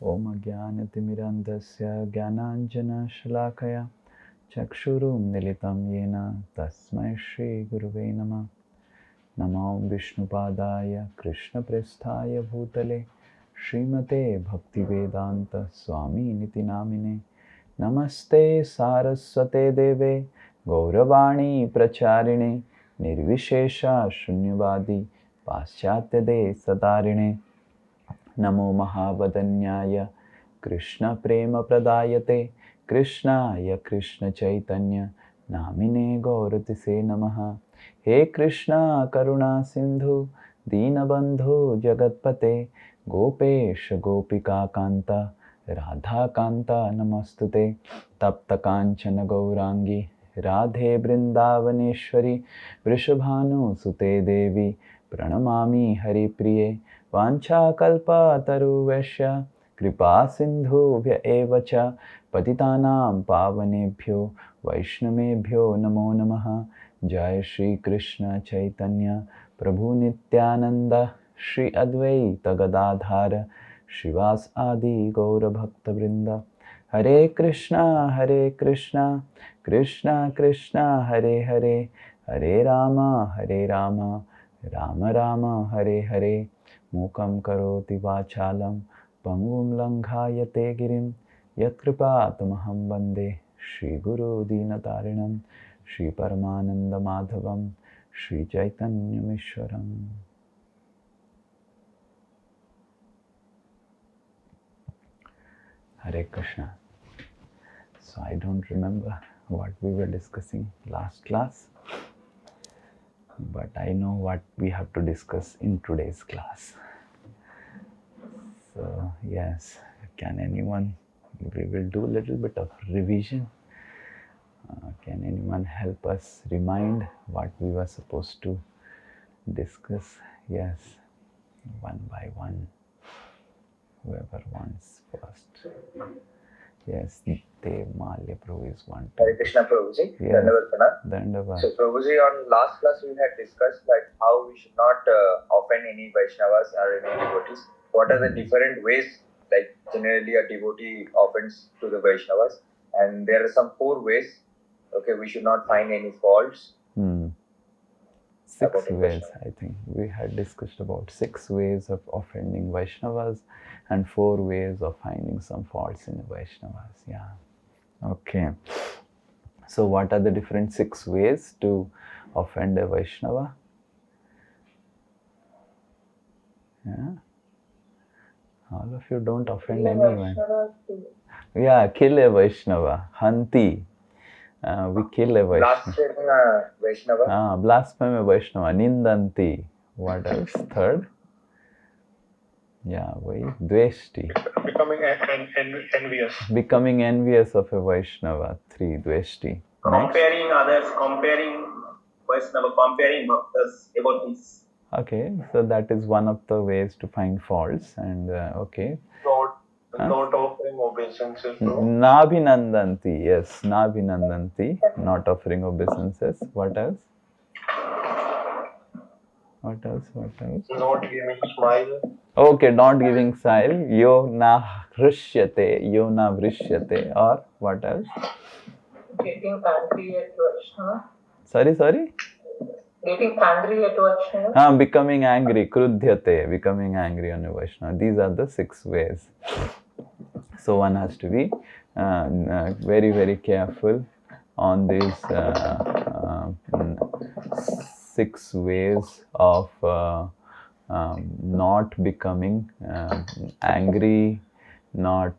Om Ajnanatimirandasya Jnananjana Shalakaya Chakshurum Militam Yena Tasmai Shri Guruve Namah. Namo Vishnupadaya Krishna Presthaya Bhutale Srimate Bhaktivedanta Swami Niti Namine Namaste Saraswate Deve Gauravani Pracharine Nirvishesha Shunyavadi Paschatya De Satarine Namo Mahavadanyaya Krishna Prema Pradayate Krishnaya Krishna Chaitanya Namine Gauratise Namaha. He Krishna Karuna Sindhu Dinabandhu Jagatpate Gopesh Gopika Kanta Radha Kanta Namastute Tapta Kanchana Gaurangi Radhe Brindavaneshwari Vrishabhanu Sute Devi Pranamami Hari Priye Vancha kalpa taruvesya kripa sindhuvya evacha patitanam pavanebhyo vaishnavebhyo namo namaha. Jai Shri Krishna Chaitanya Prabhu Nityananda Shri Advaita Gadadhara Shivas Adi Gaura Bhakta Vrinda. Hare Krishna Krishna Krishna Hare Hare Hare Rama Rama Rama Hare Hare. Mukam karoti vachalam pangum langhayate girim yatkripa tamaham bande Shri Guru Dinatarinam Shri Paramananda Madhavam Shri Chaitanya Mishwaram. Hare Krishna. So I don't remember what we were discussing last class, but I know what we have to discuss in today's class. So yes, can anyone, we will do a little bit of revision. Can anyone help us remind what we were supposed to discuss? Yes, one by one, whoever wants first. Yes, Dev Malya Prabhu is one. Hare Krishna Prabhuji. Yes. Dandavad. So Prabhuji, on last class we had discussed like how we should not offend any Vaishnavas or any devotees. What are the different ways, like generally a devotee offends to the Vaishnavas, and there are some 4 ways. Okay, we should not find any faults. 6 ways, I think. We had discussed about 6 ways of offending Vaishnavas and 4 ways of finding some faults in the Vaishnavas. Yeah. Okay. So what are the different 6 ways to offend a Vaishnava? Yeah. All of you don't offend anyone. Yeah, kill a Vaishnava. Hanti. We kill a Vaishnava. Blaspheme a Vaishnava. Blaspheme a Vaishnava. Nindanti. What else? Third? Yeah, Dveshti. Becoming envious. Becoming envious of a Vaishnava. 3. Dveshti. Comparing others, comparing Vaishnava, comparing bhaktas, devotees. Okay, so that is one of the ways to find faults. And okay. Not offering obeisances. Nabhinandanti, yes, Nabhinandanti, not offering obeisances. What else? What else? Not giving smile. Okay, not giving smile. Yo na vrishyate. Or what else? Getting angry at Vaishnava. Sorry? Getting angry at Vaishnava. Becoming angry, krudhyate, becoming angry on a Vaishnava. These are the 6 ways. So one has to be very, very careful on these 6 ways of not becoming angry, one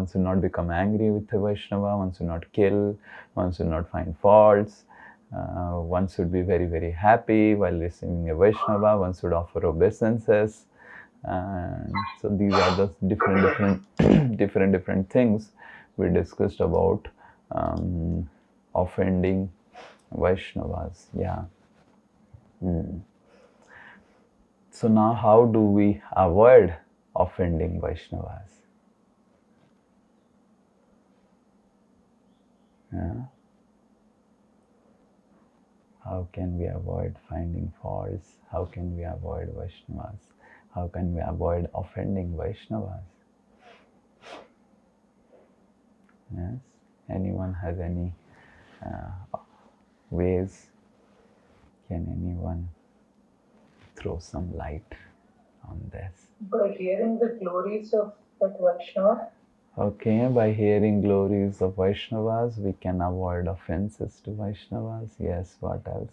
should not become angry with a Vaishnava, one should not kill, one should not find faults, one should be very, very happy while receiving a Vaishnava, one should offer obeisances. So these are the different things we discussed about offending Vaishnavas. Yeah. So now how do we avoid offending Vaishnavas? Yeah. How can we avoid finding faults? How can we avoid Vaishnavas? How can we avoid offending Vaishnavas? Yes? Anyone has any ways? Can anyone throw some light on this? By hearing the glories of that Vaishnava. Okay, by hearing glories of Vaishnavas, we can avoid offenses to Vaishnavas. Yes, what else?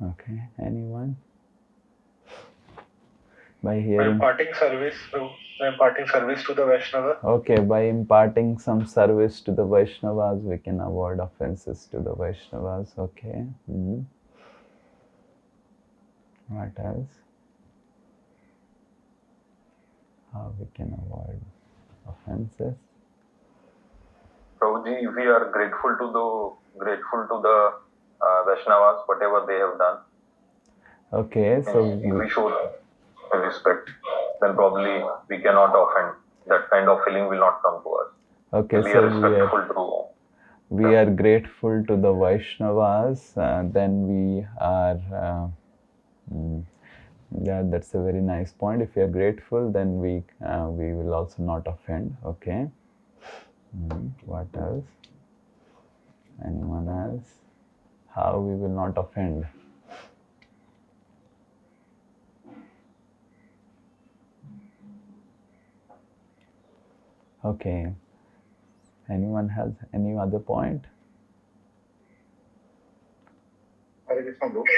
Okay, anyone? By hearing... imparting service to the Vaishnava. Okay, by imparting some service to the Vaishnavas, we can avoid offenses to the Vaishnavas. Okay. What else? How we can avoid offenses? Prabhuji, if we are grateful to the Vaishnavas, whatever they have done. Okay, so if we show respect, then probably we cannot offend. That kind of feeling will not come to us. Okay, so we are grateful to the Vaishnavas, then we are... yeah, that's a very nice point. If we are grateful, then we will also not offend. Okay. What else? Anyone else? How we will not offend? Okay. Anyone has any other point?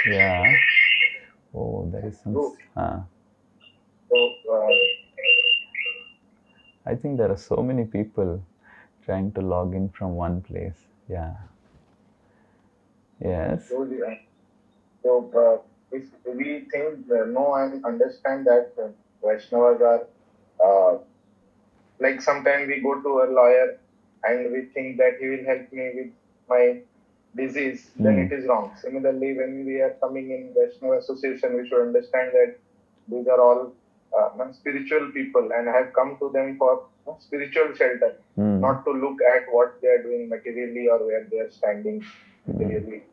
Yeah. Oh, there is some... I think there are so many people trying to log in from one place. Yeah. Yes. So if we think, know and understand that Vaishnavas are, like sometimes we go to a lawyer and we think that he will help me with my disease, then it is wrong. Similarly, when we are coming in Vaishnava association, we should understand that these are all spiritual people and I have come to them for spiritual shelter, not to look at what they are doing materially or where they are standing materially.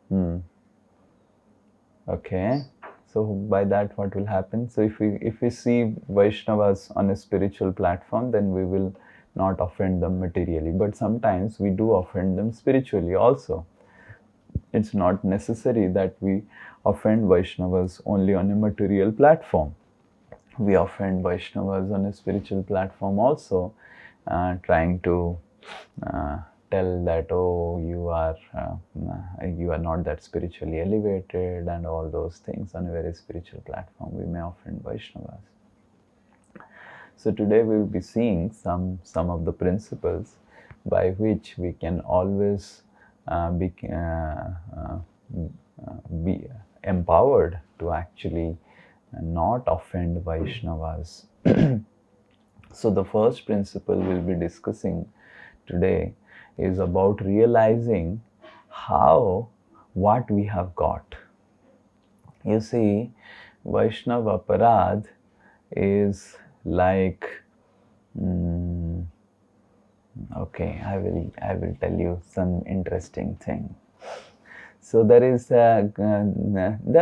Okay, so by that what will happen? So if we see Vaishnavas on a spiritual platform, then we will not offend them materially, but sometimes we do offend them spiritually also. It's not necessary that we offend Vaishnavas only on a material platform. We offend Vaishnavas on a spiritual platform also, trying to tell that, oh, you are not that spiritually elevated and all those things. On a very spiritual platform, we may offend Vaishnavas. So today we will be seeing some of the principles by which we can always be empowered to actually not offend Vaishnavas. So the first principle we'll be discussing today is about realizing what we have got. You see, Vaishnava Aparadh is like, okay, I will tell you some interesting thing. So there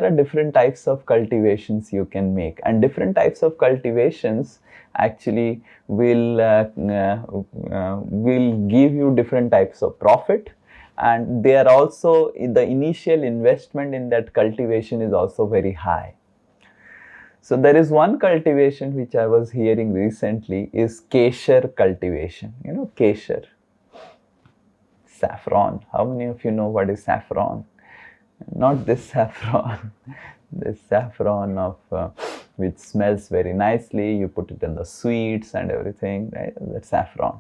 are different types of cultivations you can make, and different types of cultivations actually will give you different types of profit, and they are also, the initial investment in that cultivation is also very high. So there is one cultivation which I was hearing recently is Kesher cultivation. You know Kesher? Saffron. How many of you know what is saffron? Not this saffron. This saffron of which smells very nicely. You put it in the sweets and everything. Right? That's saffron.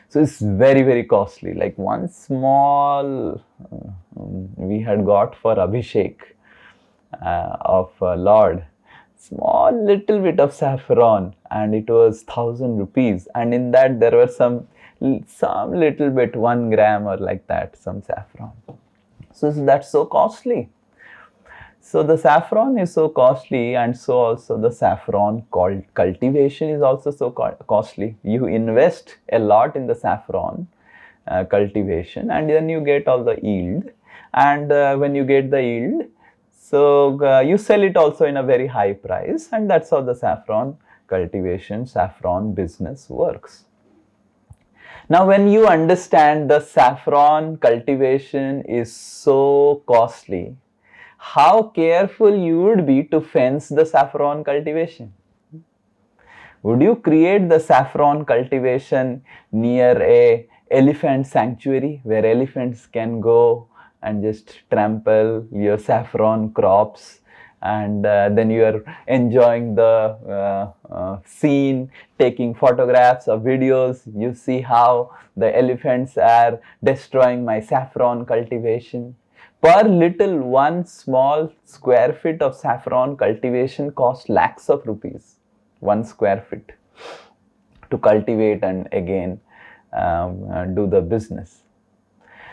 So it's very, very costly. Like one small we had got for Abhishek of Lord. Small little bit of saffron, and it was 1,000 rupees. And in that there were some little bit, 1 gram or like that, some saffron. So that's so costly. So the saffron is so costly, and so also the saffron cultivation is also so costly. You invest a lot in the saffron cultivation, and then you get all the yield. and when you get the yield, so you sell it also in a very high price, and that's how the saffron cultivation, saffron business works. Now, when you understand the saffron cultivation is so costly, how careful you would be to fence the saffron cultivation? Would you create the saffron cultivation near a elephant sanctuary where elephants can go and just trample your saffron crops, and then you are enjoying the scene, taking photographs or videos? You see how the elephants are destroying my saffron cultivation. Per little, one small square feet of saffron cultivation costs lakhs of rupees. 1 square feet to cultivate and again do the business.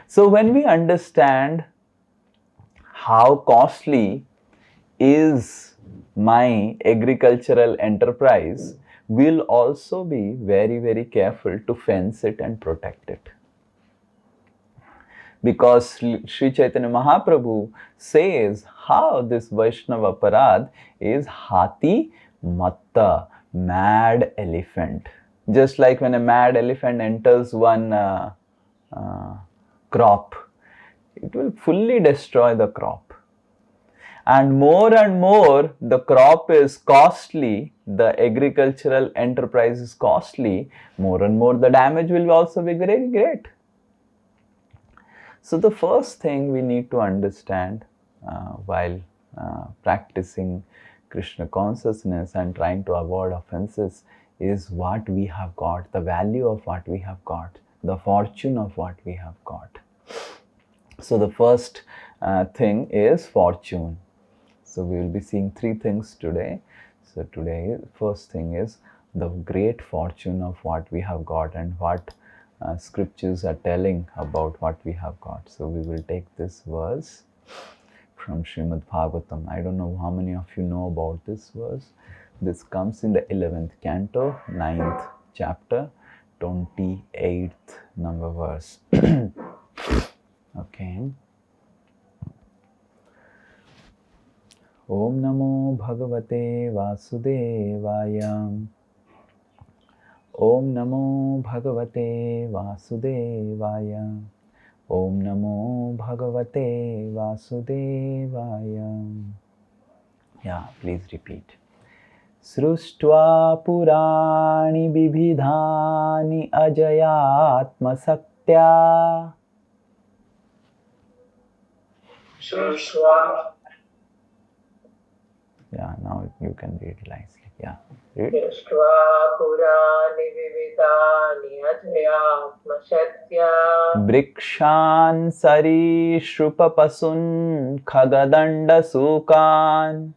So when we understand how costly is my agricultural enterprise, we'll also be very, very careful to fence it and protect it. Because Sri Chaitanya Mahaprabhu says how this Vaishnava Aparadh is Hati Matta, mad elephant. Just like when a mad elephant enters one crop, it will fully destroy the crop. And more the crop is costly, the agricultural enterprise is costly, more and more the damage will also be very great. So the first thing we need to understand while practicing Krishna consciousness and trying to avoid offenses is what we have got, the value of what we have got, the fortune of what we have got. So the first thing is fortune. So we will be seeing 3 things today. So today, first thing is the great fortune of what we have got and what scriptures are telling about what we have got. So we will take this verse from Srimad Bhagavatam. I don't know how many of you know about this verse. This comes in the 11th canto, 9th chapter, 28th number verse. Okay. Om Namo Bhagavate Vasudevaya. Om Namo Bhagavate Vasudevaya. Om Namo Bhagavate Vasudevaya. Yeah, please repeat. Sruštva Purani Bibhidhani Ajayatma Saktya. Sruštva. Yeah, now you can read nicely. Yeah. Read. Sruštva Purani Vividani Ajayatma Saktya. Brikshan Sari Shrupapasun Khagadanda Sukan.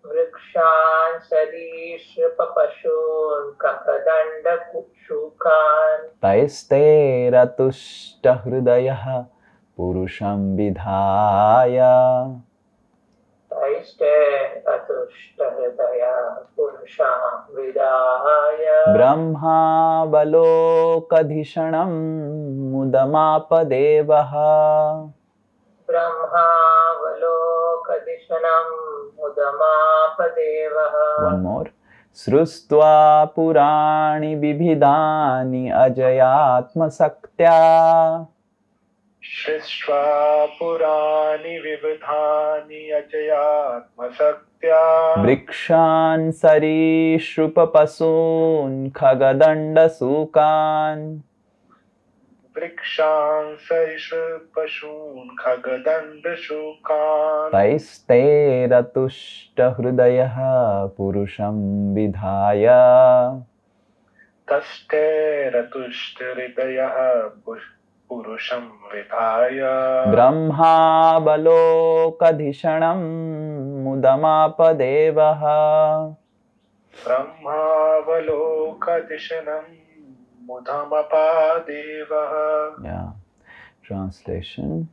Vrikshan Sarishrupa Pashun Kakadanda Shukan. Taiste Ratushta Hridayah Purusham Vidhaya. Taiste Atushta Hridaya Purusham Vidhaya. Brahma Balokadhishanam Mudamapadevaha. Brahma Valokadishanam Mudamapadevaha. One more. Srustva Purani Bibhidani Ajayatma Saktya. Shrishva Purani Vivadhani Ajayatma Saktya. Brikshan Sari Shrupapasun Khagadanda Sukan. Vrikshan Sarishva Pashun Khagadanda Shukan. Taiste Ratushta Hridayah Purusham Vidhaya. Taste Ratushta Hridayah Purusham Vidhaya. Brahma Balokadhishanam Mudamapadevaha. Brahma Valokadishanam Mudamapadevaha. Yeah. Translation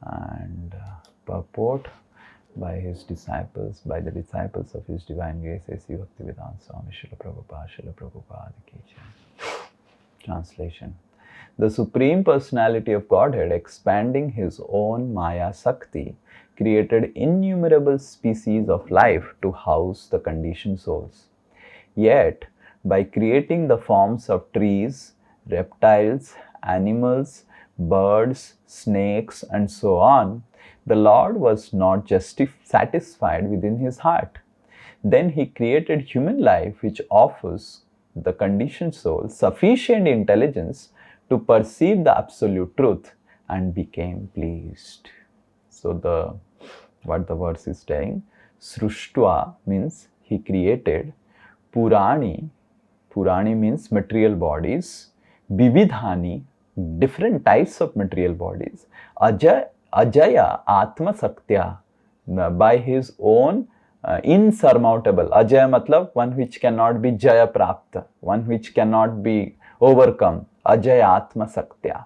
and purport by his disciples, by the disciples of His Divine Grace, A.C. Bhaktivedanta Swami Srila Prabhupada Ki Jai. Translation. The Supreme Personality of Godhead, expanding His own Maya Sakti, created innumerable species of life to house the conditioned souls. Yet, by creating the forms of trees, reptiles, animals, birds, snakes, and so on, the Lord was not just satisfied within His heart. Then He created human life, which offers the conditioned soul sufficient intelligence to perceive the absolute truth, and became pleased. So what the verse is saying, Sruštva means He created, Purani means material bodies, Vividhani, different types of material bodies, Ajaya Atma Saktya, by His own insurmountable. Ajaya matlab one which cannot be Jaya Prapta, one which cannot be overcome. Ajaya Atma Saktya.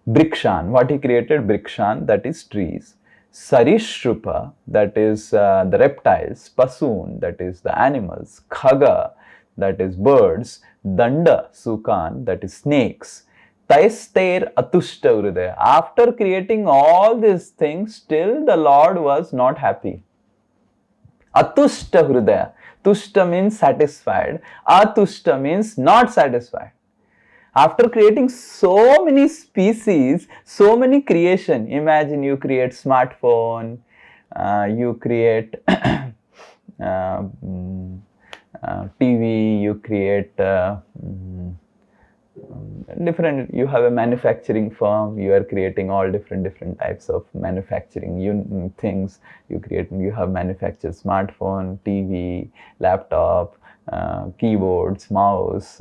Brikshan, what He created? Brikshan, that is trees. Sarishrupa, that is the reptiles. Pasoon, that is the animals. Khaga, that is birds. Danda, Sukan, that is snakes. Taistair Atushta Hridaya. After creating all these things, still the Lord was not happy. Atushta Hridaya. Tushta means satisfied. Atushta means not satisfied. After creating so many species, so many creation, imagine you create smartphone, you create TV, you create different, you have a manufacturing firm, you are creating all different types of manufacturing things, you have manufactured smartphone, TV, laptop, keyboards, mouse,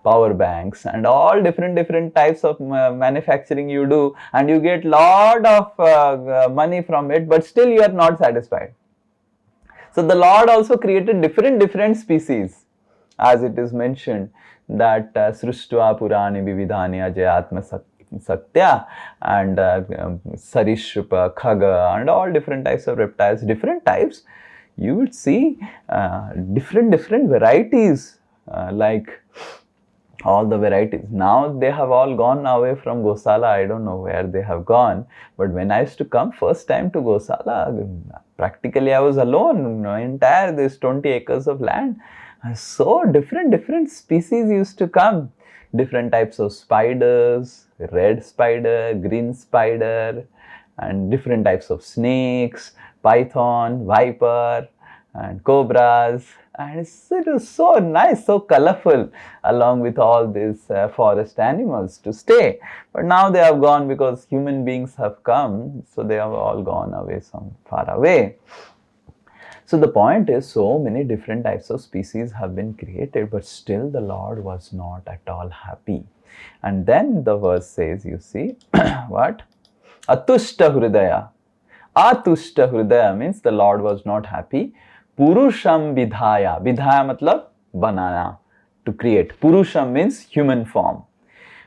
power banks, and all different types of manufacturing you do, and you get lot of money from it, but still you are not satisfied. So the Lord also created different species, as it is mentioned that Sruštva Purani Vividhani Ajaya Atma Saktya, and Sarishrupa, Khaga, and all different types of reptiles, different types. You would see different varieties, like all the varieties. Now they have all gone away from Gosala. I don't know where they have gone. But when I used to come first time to Gosala, practically I was alone, entire this 20 acres of land. So different species used to come. Different types of spiders, red spider, green spider, and different types of snakes, python, viper, and cobras. And it was so nice, so colorful, along with all these forest animals to stay. But now they have gone because human beings have come, so they have all gone away, some far away. So the point is, so many different types of species have been created, but still the Lord was not at all happy. And then the verse says, you see, what? Atushta Hridaya. Atushta Hridaya means the Lord was not happy. Purusham Vidhaya. Vidhaya matlab banana, to create. Purusham means human form.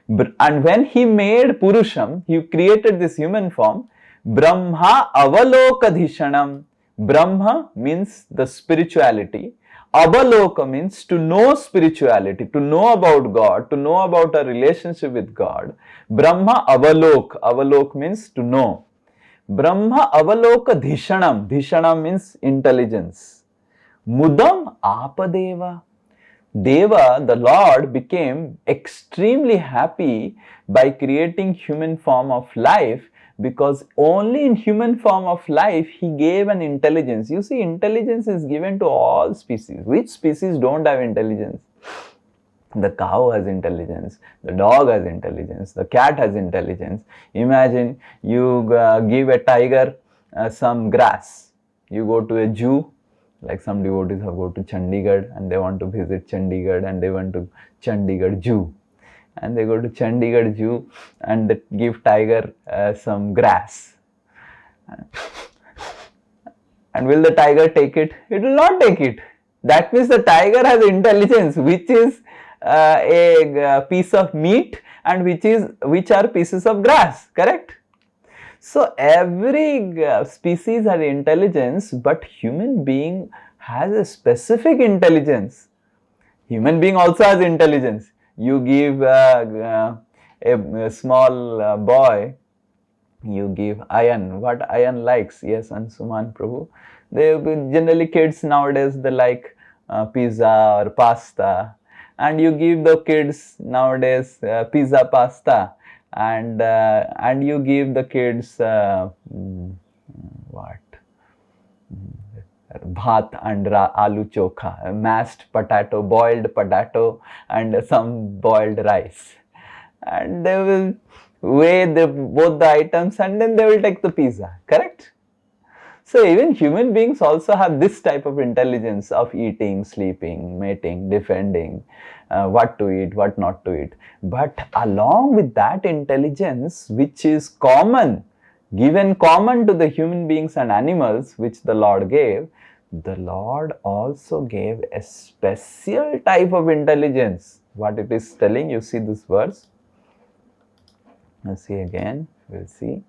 And when He made Purusham, He created this human form. Brahma Avalokadhishanam. Brahma means the spirituality. Avaloka means to know spirituality, to know about God, to know about a relationship with God. Brahma Avalok. Avalok means to know. Brahma Avaloka Dhishanam. Dhishanam means intelligence. Mudam Apadeva. Deva, the Lord, became extremely happy by creating human form of life, because only in human form of life He gave an intelligence. You see, intelligence is given to all species. Which species don't have intelligence? The cow has intelligence, the dog has intelligence, the cat has intelligence. Imagine you give a tiger some grass. You go to a zoo, like some devotees have go to Chandigarh and they want to visit Chandigarh and they went to Chandigarh Zoo. And they go to Chandigarh Zoo and they give tiger some grass. And will the tiger take it? It will not take it. That means the tiger has intelligence, which is a piece of meat and which are pieces of grass, correct? So every species has intelligence, but human being has a specific intelligence. Human being also has intelligence. You give a small boy, you give iron. What iron likes? Yes, Ansuman Prabhu. They generally kids nowadays they like pizza or pasta, and you give the kids nowadays pizza, pasta, and you give the kids what? Bhat and aloo chokha, mashed potato, boiled potato, and some boiled rice. And they will weigh both the items and then they will take the pizza, correct? So even human beings also have this type of intelligence of eating, sleeping, mating, defending, what to eat, what not to eat. But along with that intelligence, which is common, given common to the human beings and animals, which the Lord gave, the Lord also gave a special type of intelligence. What it is telling, you see this verse. Let's see again, we'll see.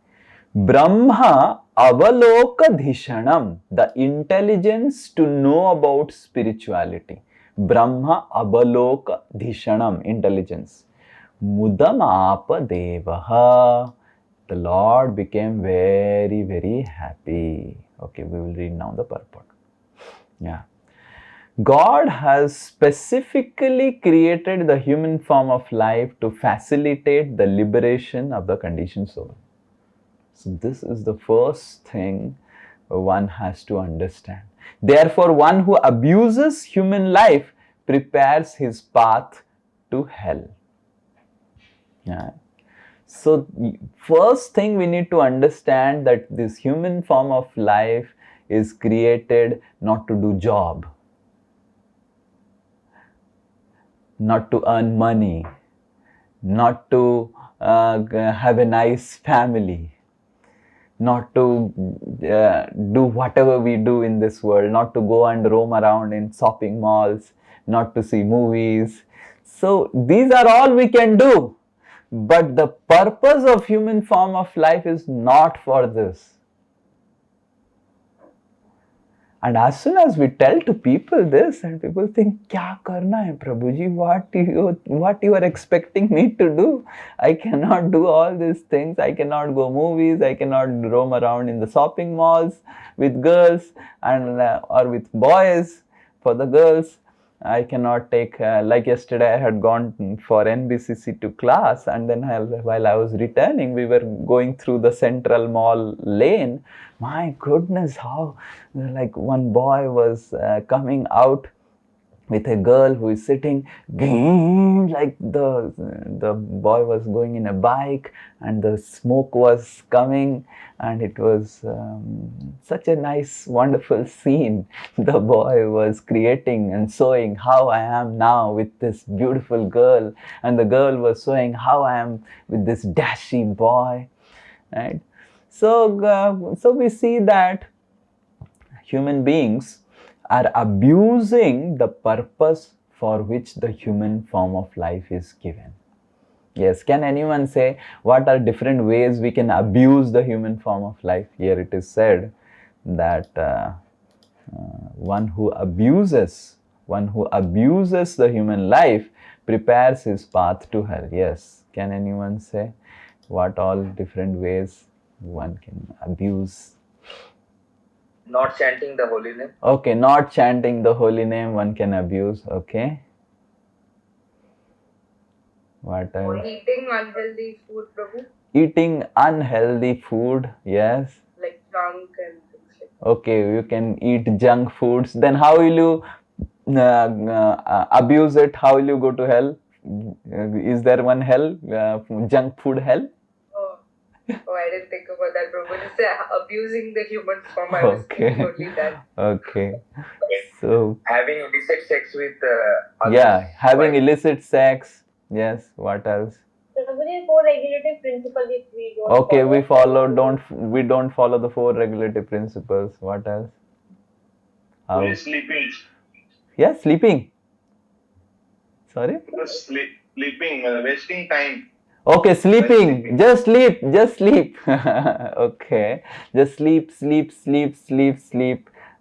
Brahma avalokadhishanam, the intelligence to know about spirituality. Brahma avalokadhishanam, intelligence. Mudamapa devaha, the Lord became very, very happy. Okay, we will read now the purport. Yeah. God has specifically created the human form of life to facilitate the liberation of the conditioned soul. So this is the first thing one has to understand. Therefore, one who abuses human life prepares his path to hell. Yeah. So first thing we need to understand that this human form of life is created not to do job, not to earn money, not to have a nice family, not to do whatever we do in this world, not to go and roam around in shopping malls, not to see movies. So these are all we can do. But the purpose of human form of life is not for this. And as soon as we tell to people this, and people think, "Kya karna hai, Prabhuji? What you are expecting me to do? I cannot do all these things. I cannot go movies. I cannot roam around in the shopping malls with girls and or with boys for the girls. I cannot take, like yesterday I had gone for NBCC to class, and then while I was returning, we were going through the Central Mall lane. My goodness, how like one boy was coming out with a girl who is sitting, like the boy was going in a bike and the smoke was coming, and it was such a nice wonderful scene the boy was creating and showing how I am now with this beautiful girl, and the girl was showing how I am with this dashy boy, right? So we see that human beings are abusing the purpose for which the human form of life is given. Yes, can anyone say what are different ways we can abuse the human form of life? Here it is said that one who abuses the human life prepares his path to hell. Yes, can anyone say what all different ways one can abuse? Not chanting the holy name. Okay, not chanting the holy name one can abuse. Okay. What else? Eating unhealthy food, Prabhu. Eating unhealthy food, yes. Like junk and things like that. Okay, you can eat junk foods. Then how will you abuse it? How will you go to hell? Is there one hell? Junk food hell? Oh, I didn't think about that, Prabhu. Just abusing the human form, I was thinking only that. Okay. So having illicit sex with others. Yeah, having illicit sex. Yes, what else? Prabhuji, 4 regulative principles if we don't Okay, follow. we don't follow the 4 regulative principles. What else? How? Sleeping. Yeah, sleeping. Sorry? Sleeping, wasting time. Okay, sleeping. Just sleep. Okay. Just sleep.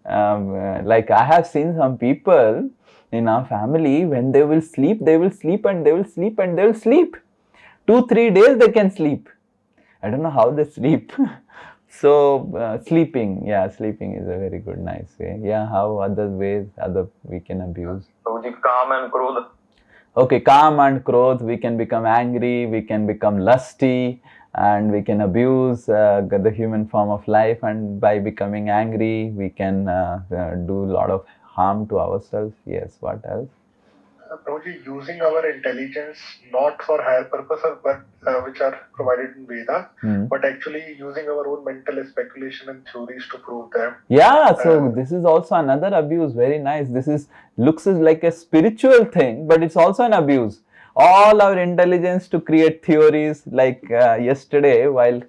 Like I have seen some people, in our family, when they will sleep and they will sleep and they will sleep and they will sleep. 2-3 days they can sleep. I don't know how they sleep. So sleeping is a very good, nice way. Yeah, how other ways we can abuse? Calm and krodh. Okay, calm and krodh, we can become angry, we can become lusty, and we can abuse the human form of life, and by becoming angry, we can do a lot of harm to ourselves. Yes, what else? Prabhuji, using our intelligence not for higher purposes, but which are provided in Vedas, but actually using our own mental speculation and theories to prove them. Yeah, so this is also another abuse. Very nice. This looks like a spiritual thing, but it's also an abuse. All our intelligence to create theories, like yesterday while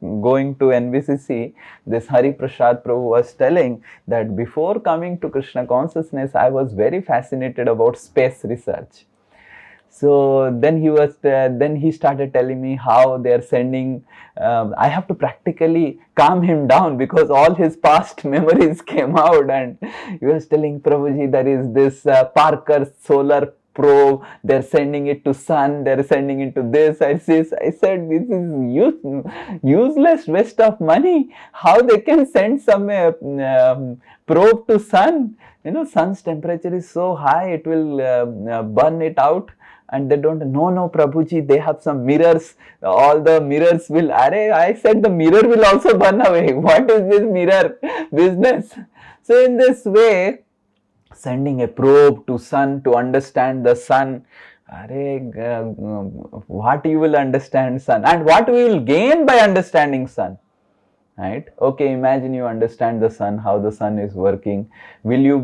going to NVCC, this Hari Prasad Prabhu was telling that before coming to Krishna consciousness, I was very fascinated about space research. So then he started telling me how they are sending. I have to practically calm him down because all his past memories came out, and he was telling, Prabhuji, there is this Parker solar probe, they're sending it to sun, they're sending it to this. I said, this is useless waste of money. How they can send some probe to sun? You know, sun's temperature is so high, it will burn it out. And they don't, no, Prabhuji, they have some mirrors, all the mirrors will, I said the mirror will also burn away. What is this mirror business? So in this way, sending a probe to sun to understand the sun, what you will understand sun, and what we will gain by understanding sun, right? Okay, imagine you understand the sun, how the sun is working. Will you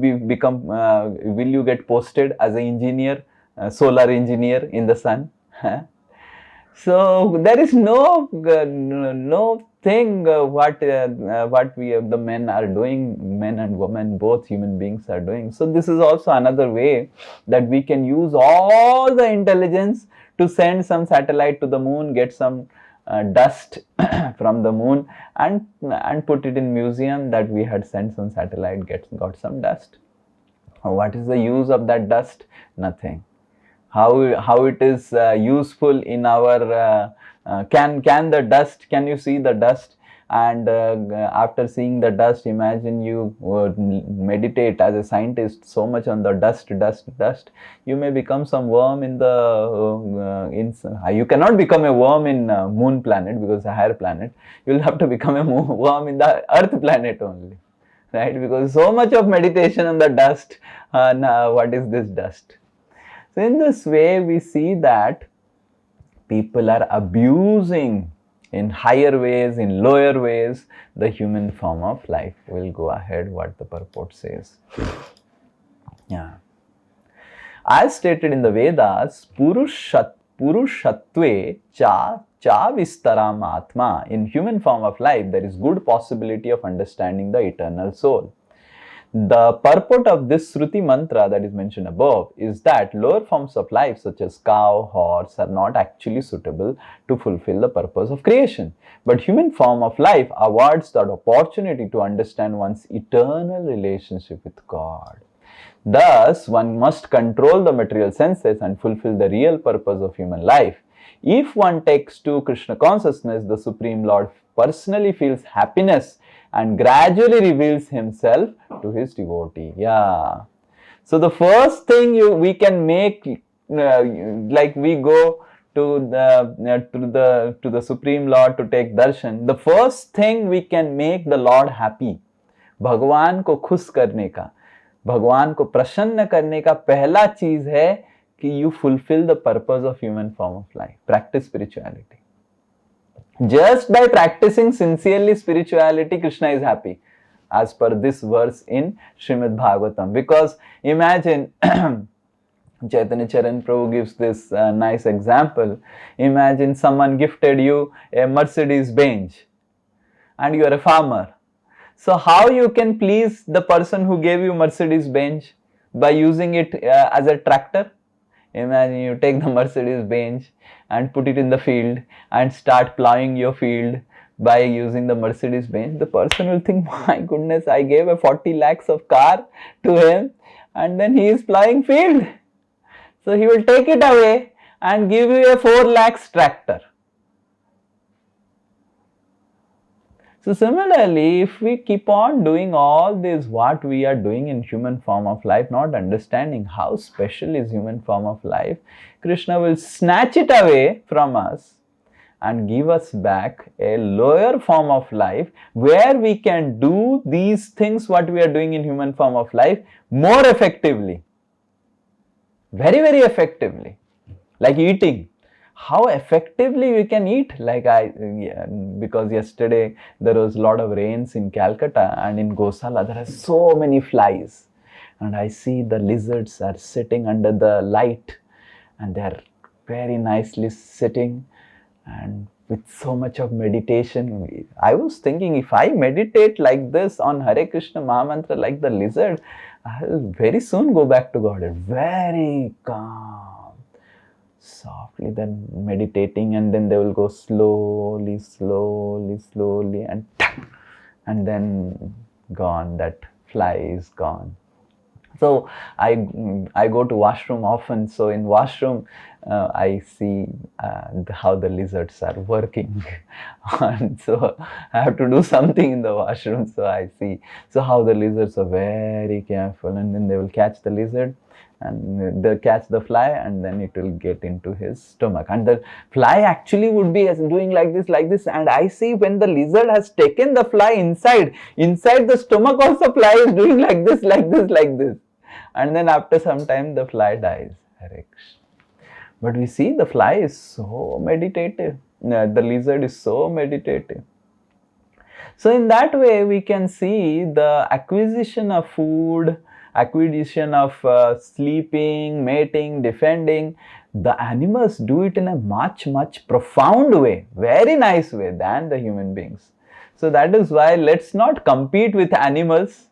get posted as an engineer, solar engineer in the sun? So there is no thing what the men are doing, men and women, both human beings are doing. So this is also another way that we can use all the intelligence to send some satellite to the moon, get some dust from the moon, and put it in museum that we had sent some satellite, got some dust. What is the use of that dust? Nothing. How it is useful in our can the dust, can you see the dust? And after seeing the dust, imagine you meditate as a scientist so much on the dust, you may become some worm in the you cannot become a worm in moon planet because it's a higher planet. You'll have to become a worm in the earth planet only, right? Because so much of meditation on the dust. Now what is this dust? So in this way, we see that people are abusing in higher ways, in lower ways, the human form of life. We'll go ahead what the purport says. Yeah. As stated in the Vedas, Purushatve cha vistaram atma. In human form of life, there is good possibility of understanding the eternal soul. The purport of this Shruti mantra that is mentioned above is that lower forms of life such as cow, horse are not actually suitable to fulfill the purpose of creation. But human form of life awards that opportunity to understand one's eternal relationship with God. Thus, one must control the material senses and fulfill the real purpose of human life. If one takes to Krishna consciousness, the Supreme Lord personally feels happiness and gradually reveals himself to his devotee. Yeah. So the first thing we can make, like we go to the Supreme Lord to take darshan, the first thing we can make the Lord happy, भगवान को खुश करने का, भगवान को प्रसन्न करने का पहला चीज है कि you fulfill the purpose of human form of life. Practice spirituality. Just by practicing sincerely spirituality, Krishna is happy, as per this verse in Srimad Bhagavatam. Because imagine, Chaitanya Charan Prabhu gives this nice example. Imagine someone gifted you a Mercedes Benz and you are a farmer. So how you can please the person who gave you Mercedes Benz? By using it as a tractor? Imagine you take the Mercedes Benz and put it in the field and start plowing your field by using the Mercedes Benz. The person will think, my goodness, I gave a 40 lakhs of car to him and then he is plowing field. So he will take it away and give you a 4 lakhs tractor. So similarly, if we keep on doing all this, what we are doing in human form of life, not understanding how special is human form of life, Krishna will snatch it away from us and give us back a lower form of life where we can do these things what we are doing in human form of life more effectively. Very, very effectively. Like eating. How effectively we can eat? Because yesterday there was a lot of rains in Calcutta, and in Gosala there are so many flies. And I see the lizards are sitting under the light, and they are very nicely sitting and with so much of meditation. I was thinking, if I meditate like this on Hare Krishna Mahamantra like the lizard, I will very soon go back to Godhead. Very calm, softly, then meditating, and then they will go slowly, slowly, slowly, and then gone. That fly is gone. So I go to washroom often. So in washroom, I see how the lizards are working. And so I have to do something in the washroom. So I see how the lizards are very careful, and then they will catch the lizard, and they catch the fly, and then it will get into his stomach. And the fly actually would be doing like this. And I see when the lizard has taken the fly inside the stomach also, fly is doing like this. And then after some time the fly dies. Hare Krishna. But we see the fly is so meditative. The lizard is so meditative. So in that way we can see the acquisition of food, acquisition of sleeping, mating, defending. The animals do it in a much, much profound way, very nice way than the human beings. So that is why let's not compete with animals.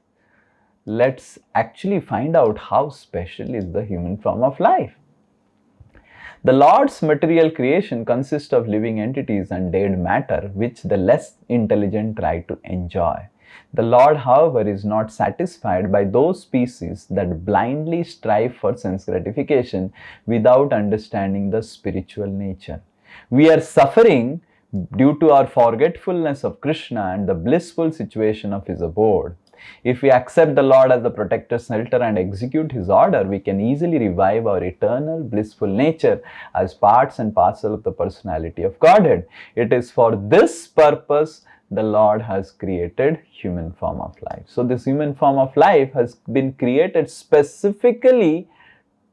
Let's actually find out how special is the human form of life. The Lord's material creation consists of living entities and dead matter, which the less intelligent try to enjoy. The Lord, however, is not satisfied by those species that blindly strive for sense gratification without understanding the spiritual nature. We are suffering due to our forgetfulness of Krishna and the blissful situation of his abode. If we accept the Lord as the protector, shelter, and execute his order, we can easily revive our eternal blissful nature as parts and parcel of the personality of Godhead. It is for this purpose the Lord has created human form of life. So this human form of life has been created specifically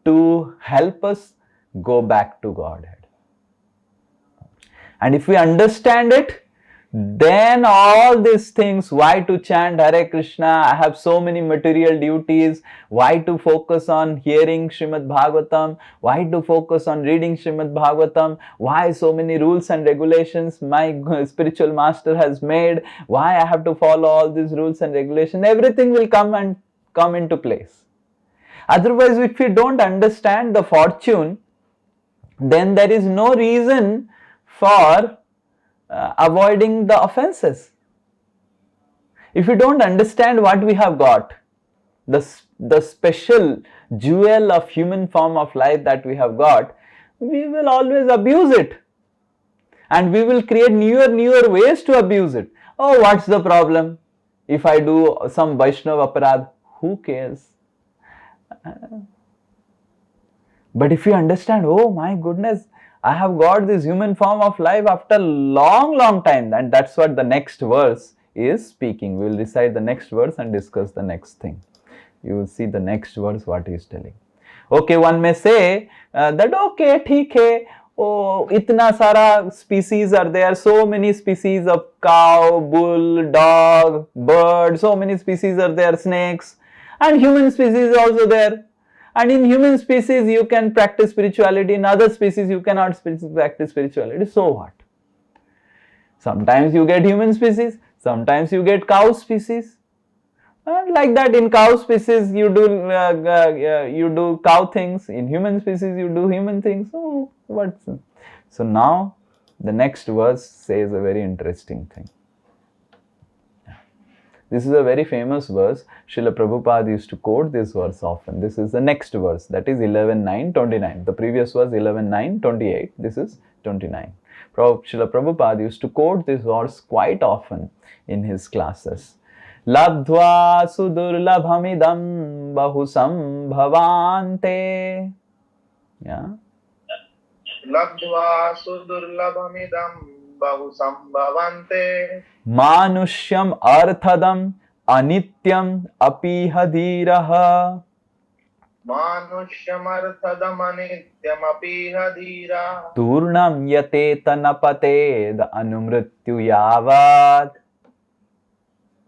to help us go back to Godhead. And if we understand it, then all these things, why to chant Hare Krishna, I have so many material duties, why to focus on hearing Srimad Bhagavatam, why to focus on reading Srimad Bhagavatam, why so many rules and regulations my spiritual master has made, why I have to follow all these rules and regulations, everything will come into place. Otherwise, if we don't understand the fortune, then there is no reason for avoiding the offenses. If you don't understand what we have got, the special jewel of human form of life that we have got, we will always abuse it. And we will create newer ways to abuse it. Oh, what's the problem? If I do some Vaishnava Aparadh, who cares? But if you understand, oh my goodness, I have got this human form of life after long time, and that's what the next verse is speaking. We will recite the next verse and discuss the next thing. You will see the next verse what he is telling. Okay, one may say that okay, theek hai, oh, itna sara species are there, so many species of cow, bull, dog, bird, so many species are there, snakes, and human species also there. And in human species, you can practice spirituality. In other species, you cannot practice spirituality. So what? Sometimes you get human species. Sometimes you get cow species. And like that, in cow species, you do cow things. In human species, you do human things. So what's so now the next verse says a very interesting thing. This is a very famous verse. Srila Prabhupada used to quote this verse often. This is the next verse, that is 11.9.29. The previous was 11.9.28. This is 29. Srila Prabhupada used to quote this verse quite often in his classes. Labdhva sudurlabhamidam bahusambhavante. Yeah. Labdhva sudurlabhamidam bahusambhavante. Manushyam arthadam anityam apihadiraha. Manushyam arthadam anityam apihadira. Turnam yate tanapate the anumrityu yavad.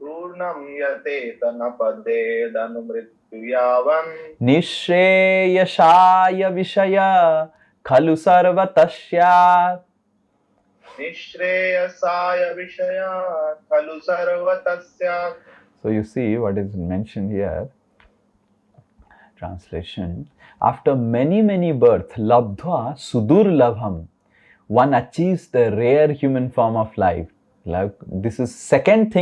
Turnam yate tanapade danumrityu yavan. Nishreyashaya vishaya khalu sarvatasya. Nishreyasaya vishaya khalu sarvatasya. So you see what is mentioned here. Translation. After many births, labdhva sudurlabham, one achieves the rare human form of life. This is second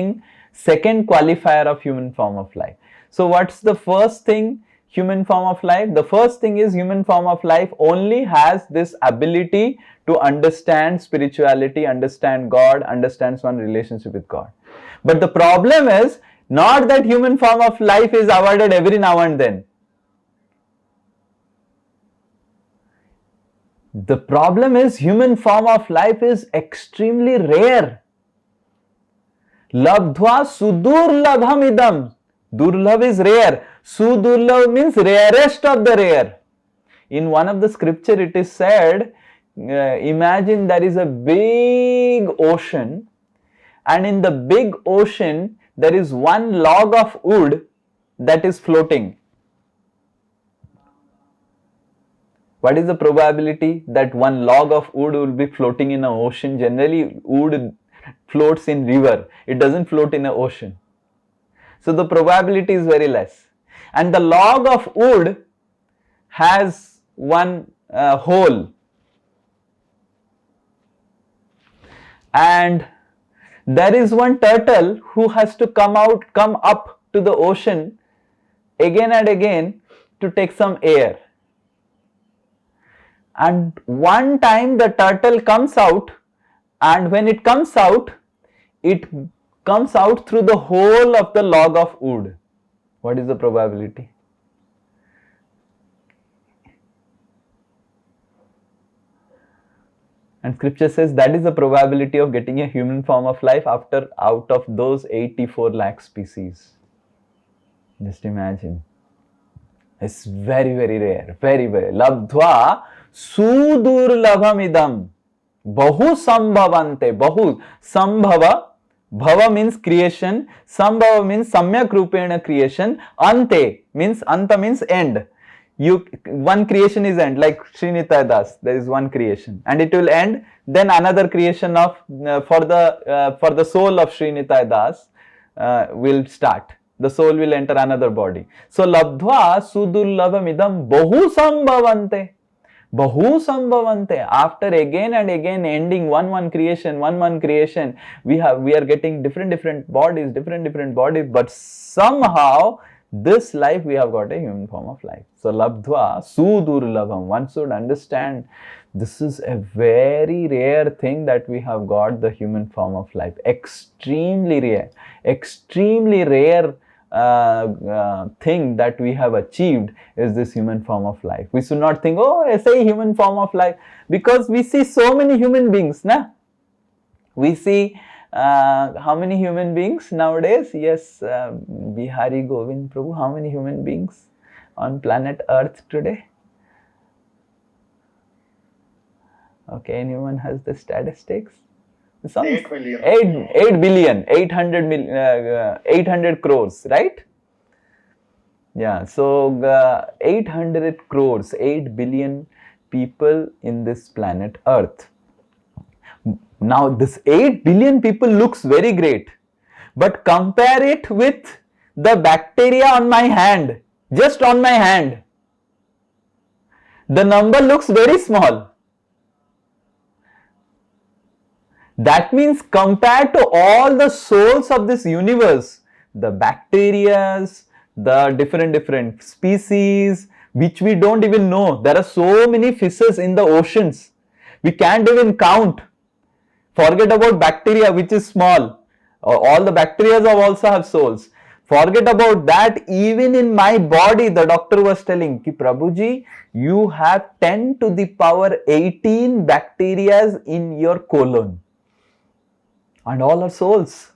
qualifier of human form of life. So what's the first thing? Human form of life. The first thing is human form of life only has this ability to understand spirituality, understand God, understands one relationship with God. But the problem is not that human form of life is awarded every now and then. The problem is human form of life is extremely rare. Labdhva sudurlabham idam. Durlabh is rare. Sudurlabh means rarest of the rare. In one of the scripture it is said, imagine there is a big ocean, and in the big ocean there is one log of wood that is floating. What is the probability that one log of wood will be floating in an ocean? Generally, wood floats in river. It doesn't float in an ocean. So the probability is very less. And the log of wood has one hole. And there is one turtle who has to come up to the ocean again and again to take some air. And one time the turtle comes out, and when it comes out through the hole of the log of wood. What is the probability? And scripture says that is the probability of getting a human form of life out of those 84 lakh species. Just imagine. It's very rare. Very. Labdhva sudurlabhamidam bahu sambhavante. Bahu sambhava. Bhava means creation. Sambhava means samyak rupena creation. Ante means end. One creation is end, like Srinitaya Das, there is one creation and it will end, then another creation of for the soul of Srinitaya Das will start. The soul will enter another body. So labdhva sudurlabhamidam bahu sambhavante. Bahu sambhavante. After again and again ending one creation, we are getting different bodies, but somehow this life we have got a human form of life. So labdhva sudurlabham. One should understand this is a very rare thing that we have got the human form of life. Extremely rare thing that we have achieved is this human form of life. We should not think, oh, I say human form of life, because we see so many human beings, na? We see how many human beings nowadays? Yes, Bihari Govind Prabhu, how many human beings on planet Earth today? Okay, anyone has the statistics? 8 million. 8 billion, 800 crores, right? Yeah, so 800 crores, 8 billion people in this planet Earth. Now this 8 billion people looks very great, but compare it with the bacteria on my hand, just on my hand. The number looks very small. That means compared to all the souls of this universe, the bacteria, the different species which we don't even know. There are so many fishes in the oceans. We can't even count. Forget about bacteria, which is small. All the bacteria also have souls. Forget about that. Even in my body, the doctor was telling, Ki Prabhuji, you have 10 to the power 18 bacteria in your colon. And all are souls.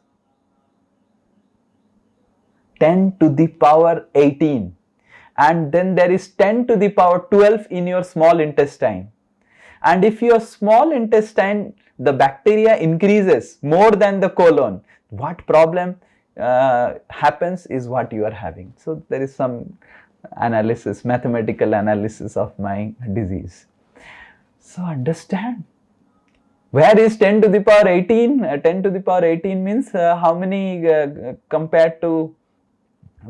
10 to the power 18. And then there is 10 to the power 12 in your small intestine. And if your small intestine, the bacteria increases more than the colon, what problem happens is what you are having. So there is some analysis, mathematical analysis of my disease. So understand, where is 10 to the power 18? 10 to the power 18 means how many compared to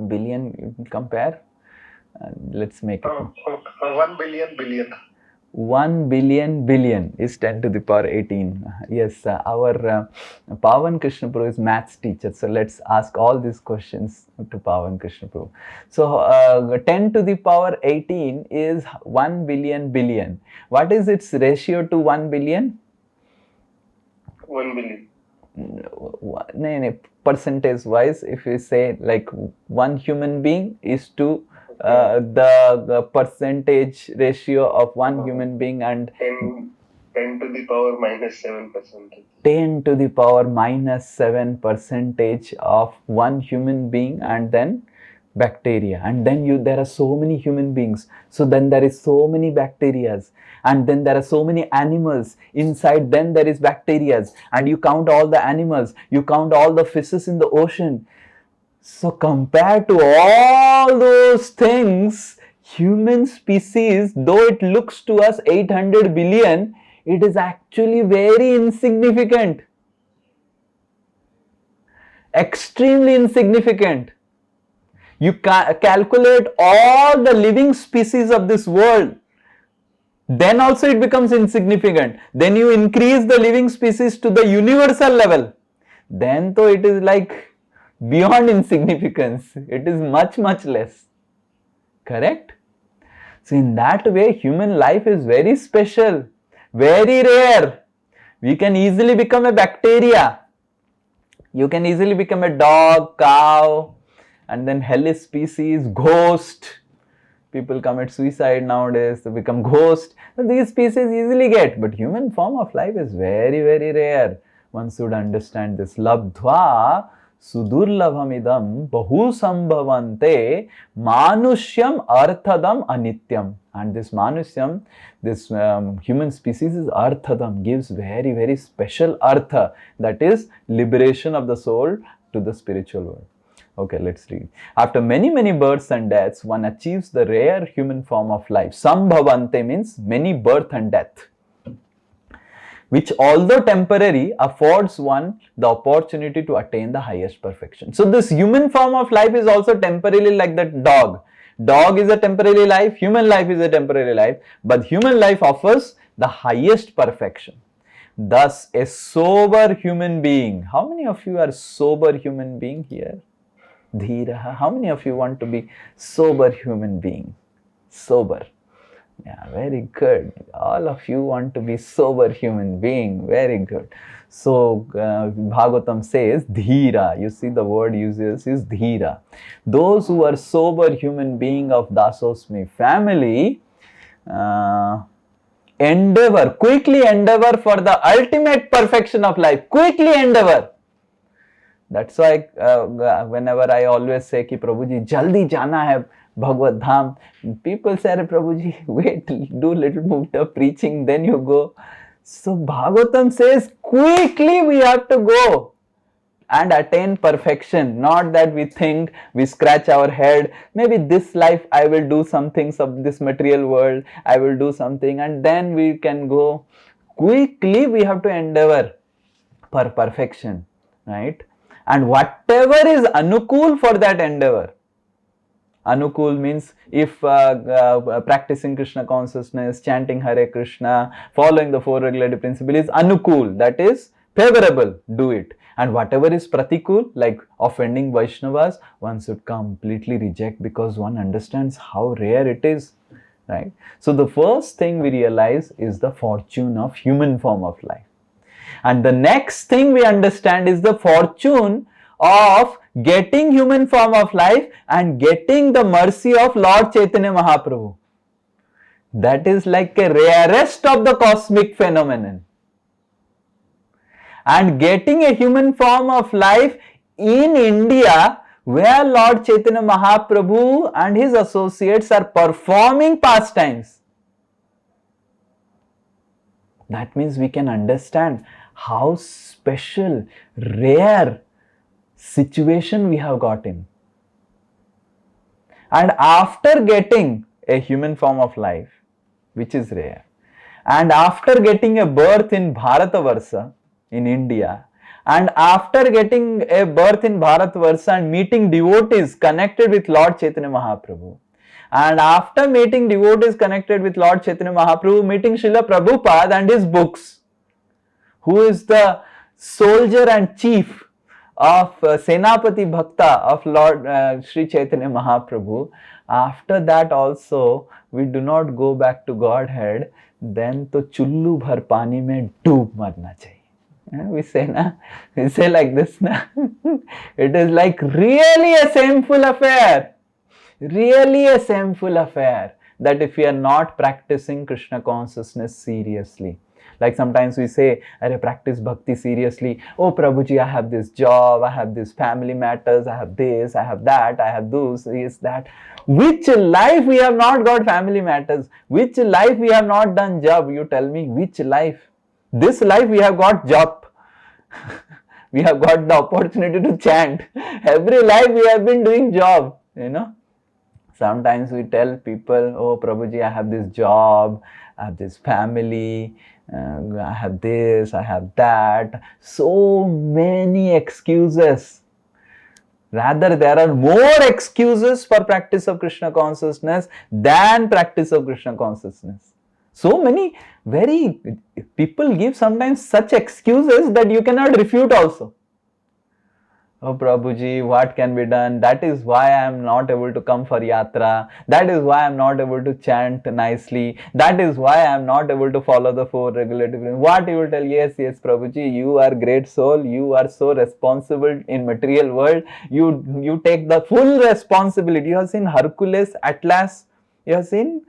billion? Compare. Let's make it 1 billion billion. 1 billion billion is 10 to the power 18. Yes, our Pavan Krishna Prabhu is maths teacher. So let's ask all these questions to Pavan Krishna Prabhu. So 10 to the power 18 is 1 billion billion. What is its ratio to 1 billion? 1 billion. No, percentage wise, if we say like one human being is to the percentage ratio of one human being, and 10 to the power minus 7%. 10 to the power minus 7% of one human being, and then bacteria, and then there are so many human beings, so then there is so many bacteria, and then there are so many animals inside, then there is bacteria, and you count all the animals, you count all the fishes in the ocean. So compared to all those things, human species, though it looks to us 800 billion, it is actually very insignificant. Extremely insignificant. You calculate all the living species of this world, then also it becomes insignificant. Then you increase the living species to the universal level, then though it is like beyond insignificance. It is much less. Correct? So in that way, human life is very special, very rare. We can easily become a bacteria. You can easily become a dog, cow, and then hellish species, ghost. People commit suicide nowadays, they become ghost. These species easily get, but human form of life is very rare. One should understand this. Labdhva sudurlabhamidam bahu sambhavante manushyam arthadam anityam. And this manusyam, this human species is arthadam, gives very special artha, that is liberation of the soul to the spiritual world. Okay, let's read. After many births and deaths, one achieves the rare human form of life. Sambhavante means many birth and death, which although temporary affords one the opportunity to attain the highest perfection. So this human form of life is also temporarily, like that dog. Dog is a temporary life, human life is a temporary life, but human life offers the highest perfection. Thus a sober human being. How many of you are sober human being here? Dhiraha. How many of you want to be sober human being? Sober. Yeah, very good. All of you want to be sober human being. Very good. So Bhagavatam says dhira. You see the word uses is dhira. Those who are sober human being of Dasosmi family quickly endeavor for the ultimate perfection of life. Quickly endeavor. That's why whenever I always say ki Prabhuji, jaldi jana hai Bhagavad Dham, people say, Prabhuji, wait, do little bit of preaching, then you go. So Bhagavatam says, quickly we have to go and attain perfection. Not that we think, we scratch our head, maybe this life I will do some things of this material world, I will do something, and then we can go. Quickly we have to endeavor for perfection, right? And whatever is anukul for that endeavor. Anukul means if practicing Krishna consciousness, chanting Hare Krishna, following the four regulative principles is anukul, that is favorable, do it. And whatever is pratikul, like offending Vaishnavas, one should completely reject, because one understands how rare it is, right? So the first thing we realize is the fortune of human form of life. And the next thing we understand is the fortune of getting human form of life and getting the mercy of Lord Chaitanya Mahaprabhu. That is like a rarest of the cosmic phenomenon. And getting a human form of life in India, where Lord Chaitanya Mahaprabhu and his associates are performing pastimes. That means we can understand how special, rare situation we have got in. And after getting a human form of life, which is rare, and after getting a birth in Bharatavarsha, in India, and after getting a birth in Bharatavarsha and meeting devotees connected with Lord Chaitanya Mahaprabhu, and after meeting devotees connected with Lord Chaitanya Mahaprabhu, meeting Srila Prabhupada and his books, who is the soldier and chief of Senapati Bhakta of Lord Sri Chaitanya Mahaprabhu, after that also we do not go back to Godhead, then to chullu bhar pani mein doob marna chahiye. We say like this na. It is like really a shameful affair. Really a shameful affair that if we are not practicing Krishna consciousness seriously. Like sometimes we say, I practice bhakti seriously. Oh Prabhuji, I have this job, I have this family matters, I have this, I have that, I have this, that. Which life we have not got family matters? Which life we have not done job? You tell me, which life? This life we have got job. We have got the opportunity to chant. Every life we have been doing job, you know. Sometimes we tell people, oh Prabhuji, I have this job, I have this family, I have this, I have that. So many excuses. Rather, there are more excuses for practice of Krishna consciousness than practice of Krishna consciousness. So many people give sometimes such excuses that you cannot refute also. Oh Prabhuji, what can be done? That is why I am not able to come for yatra. That is why I am not able to chant nicely. That is why I am not able to follow the 4 regulative principles. What you will tell? Yes, Prabhuji, you are great soul. You are so responsible in material world. You take the full responsibility. You have seen Hercules, Atlas. You have seen?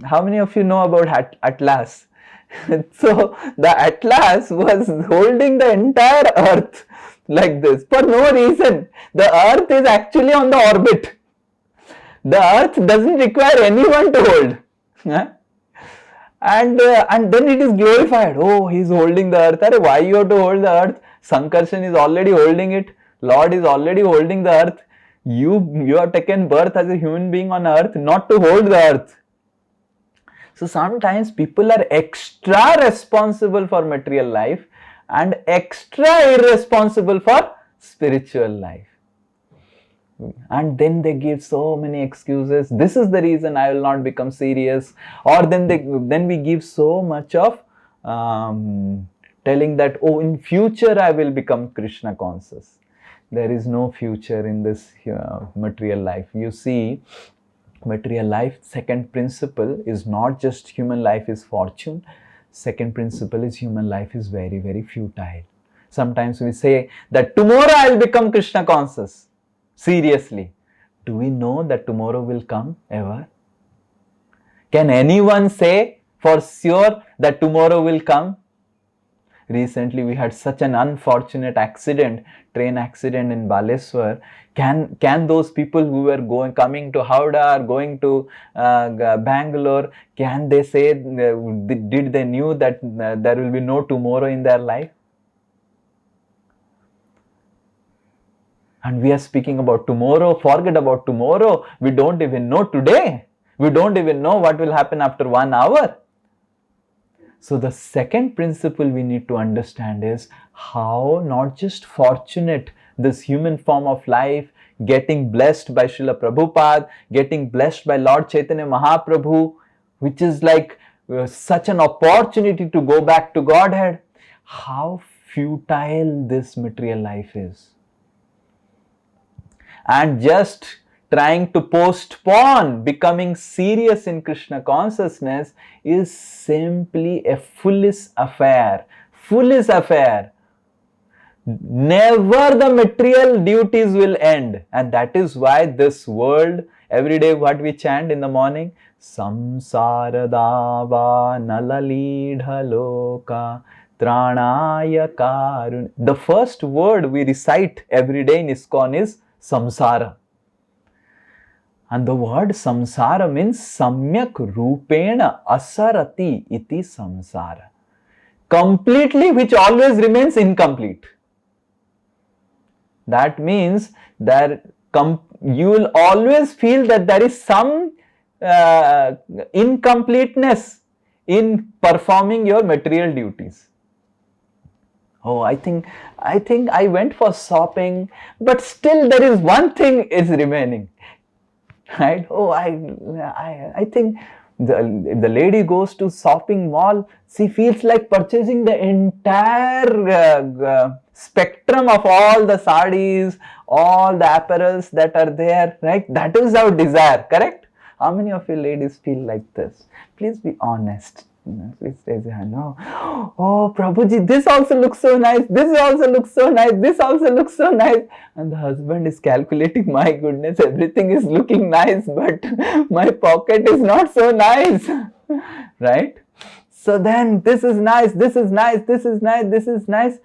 How many of you know about Atlas? So the Atlas was holding the entire earth like this for no reason. The earth is actually on the orbit. The earth doesn't require anyone to hold. And then it is glorified. Oh, he is holding the earth. Why you have to hold the earth? Sankarshan is already holding it. Lord is already holding the earth. You have taken birth as a human being on earth not to hold the earth. So sometimes people are extra responsible for material life and extra irresponsible for spiritual life. And then they give so many excuses. This is the reason I will not become serious. Or then we give so much of telling that, oh, in future I will become Krishna conscious. There is no future in this material life. You see, material life, second principle is not just human life is fortune. Second principle is human life is very, very futile. Sometimes we say that tomorrow I will become Krishna conscious. Seriously, do we know that tomorrow will come ever? Can anyone say for sure that tomorrow will come? Recently we had such an unfortunate accident, train accident in Baleswar. Can those people who were coming to Howrah or going to Bangalore, can they say, did they knew that there will be no tomorrow in their life? And we are speaking about tomorrow. Forget about tomorrow. We don't even know today. We don't even know what will happen after 1 hour. So the second principle we need to understand is how not just fortunate this human form of life, getting blessed by Srila Prabhupada, getting blessed by Lord Chaitanya Mahaprabhu, which is like such an opportunity to go back to Godhead. How futile this material life is. And just trying to postpone becoming serious in Krishna consciousness is simply a foolish affair. Foolish affair. Never the material duties will end. And that is why this world, every day what we chant in the morning, Samsara dava nalalidha loka tranaya karun. The first word we recite every day in ISKCON is samsara. And the word samsara means samyak rupena asarati iti samsara. Completely, which always remains incomplete. That means that you will always feel that there is some incompleteness in performing your material duties. Oh, I think I went for shopping, but still there is one thing is remaining, right? Oh, I think if the lady goes to shopping mall, she feels like purchasing the entire spectrum of all the sarees, all the apparels that are there, right? That is our desire, correct? How many of you ladies feel like this? Please be honest. Please raise your hand. No. Oh, Prabhuji, this also looks so nice. This also looks so nice. This also looks so nice. And the husband is calculating, my goodness, everything is looking nice, but my pocket is not so nice. Right? So then this is nice, this is nice, this is nice, this is nice.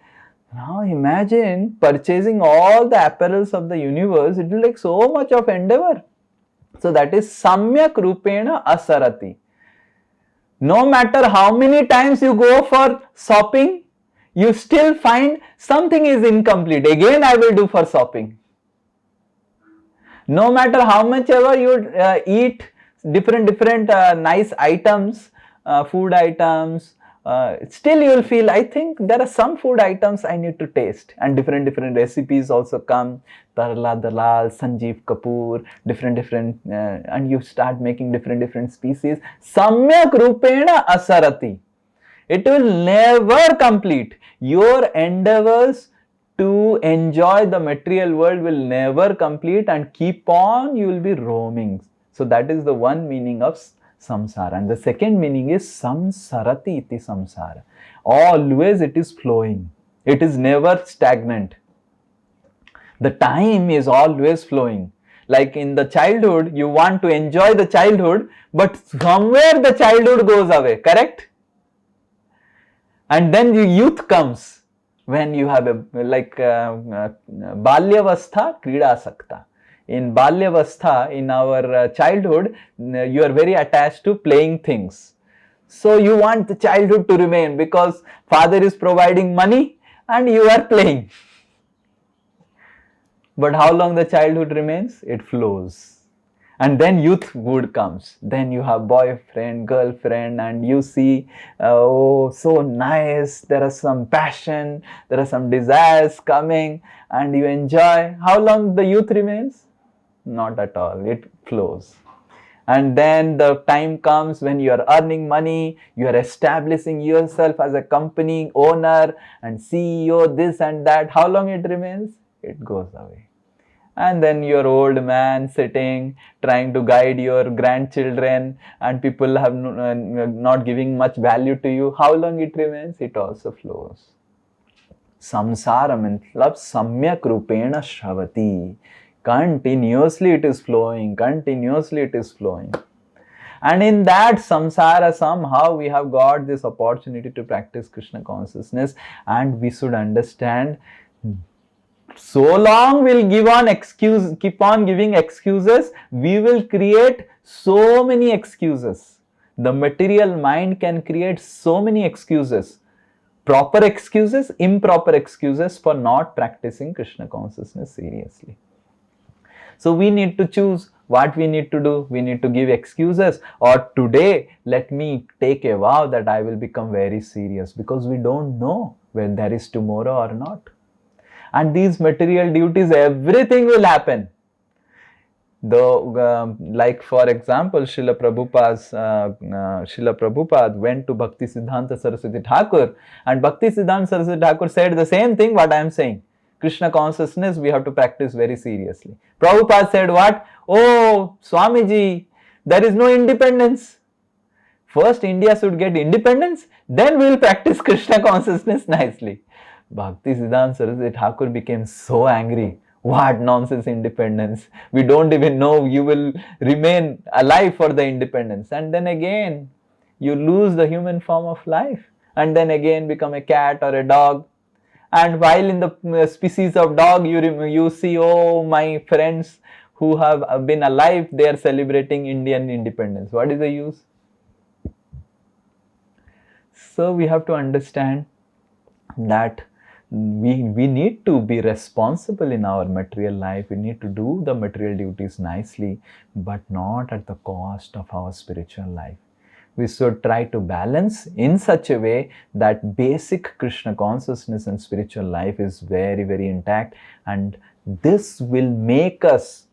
Now imagine purchasing all the apparels of the universe. It will take so much of endeavor. So that is samyak rupena asarati. No matter how many times you go for shopping, you still find something is incomplete. Again, I will do for shopping. No matter how much ever you eat different nice items, food items, still you will feel, I think there are some food items I need to taste, and different recipes also come. Tarla Dalal, Sanjeev Kapoor, different and you start making different species. Samyak rupena asarati. It will never complete. Your endeavors to enjoy the material world will never complete, and keep on, you will be roaming. So that is the one meaning of samsara. And the second meaning is samsarati iti samsara. Always it is flowing. It is never stagnant. The time is always flowing. Like in the childhood, you want to enjoy the childhood, but somewhere the childhood goes away, correct? And then the youth comes when you have a balyavastha krida sakta. In balyavastha, in our childhood, you are very attached to playing things. So you want the childhood to remain because father is providing money and you are playing. But how long the childhood remains? It flows. And then youthhood comes. Then you have boyfriend, girlfriend, and you see, oh, so nice. There is some passion, there are some desires coming, and you enjoy. How long the youth remains? Not at all. It flows. And then the time comes when you are earning money, you are establishing yourself as a company owner and CEO, this and that. How long it remains? It goes away. And then you're old man sitting, trying to guide your grandchildren, and people have not giving much value to you. How long it remains? It also flows. Samsara means samyak rupena shravati. Continuously it is flowing, continuously it is flowing. And in that samsara, somehow we have got this opportunity to practice Krishna consciousness, and we should understand, so long we'll keep on giving excuses, we will create so many excuses. The material mind can create so many excuses. Proper excuses, improper excuses for not practicing Krishna consciousness seriously. So we need to choose what we need to do. We need to give excuses, or today let me take a vow that I will become very serious, because we don't know when there is tomorrow or not. And these material duties, everything will happen. Like for example, Srila Prabhupada went to Bhakti Siddhanta Saraswati Thakur, and Bhakti Siddhanta Saraswati Thakur said the same thing what I am saying. Krishna consciousness we have to practice very seriously. Prabhupada said what? Oh, Swamiji, there is no independence. First India should get independence, then we will practice Krishna consciousness nicely. Bhakti Siddhanta Saraswati Thakur became so angry. What nonsense independence? We don't even know you will remain alive for the independence. And then again, you lose the human form of life and then again become a cat or a dog. And while in the species of dog, you see, oh, my friends who have been alive, they are celebrating Indian independence. What is the use? So we have to understand that we need to be responsible in our material life. We need to do the material duties nicely, but not at the cost of our spiritual life. We should try to balance in such a way that basic Krishna consciousness and spiritual life is very, very intact, and this will make us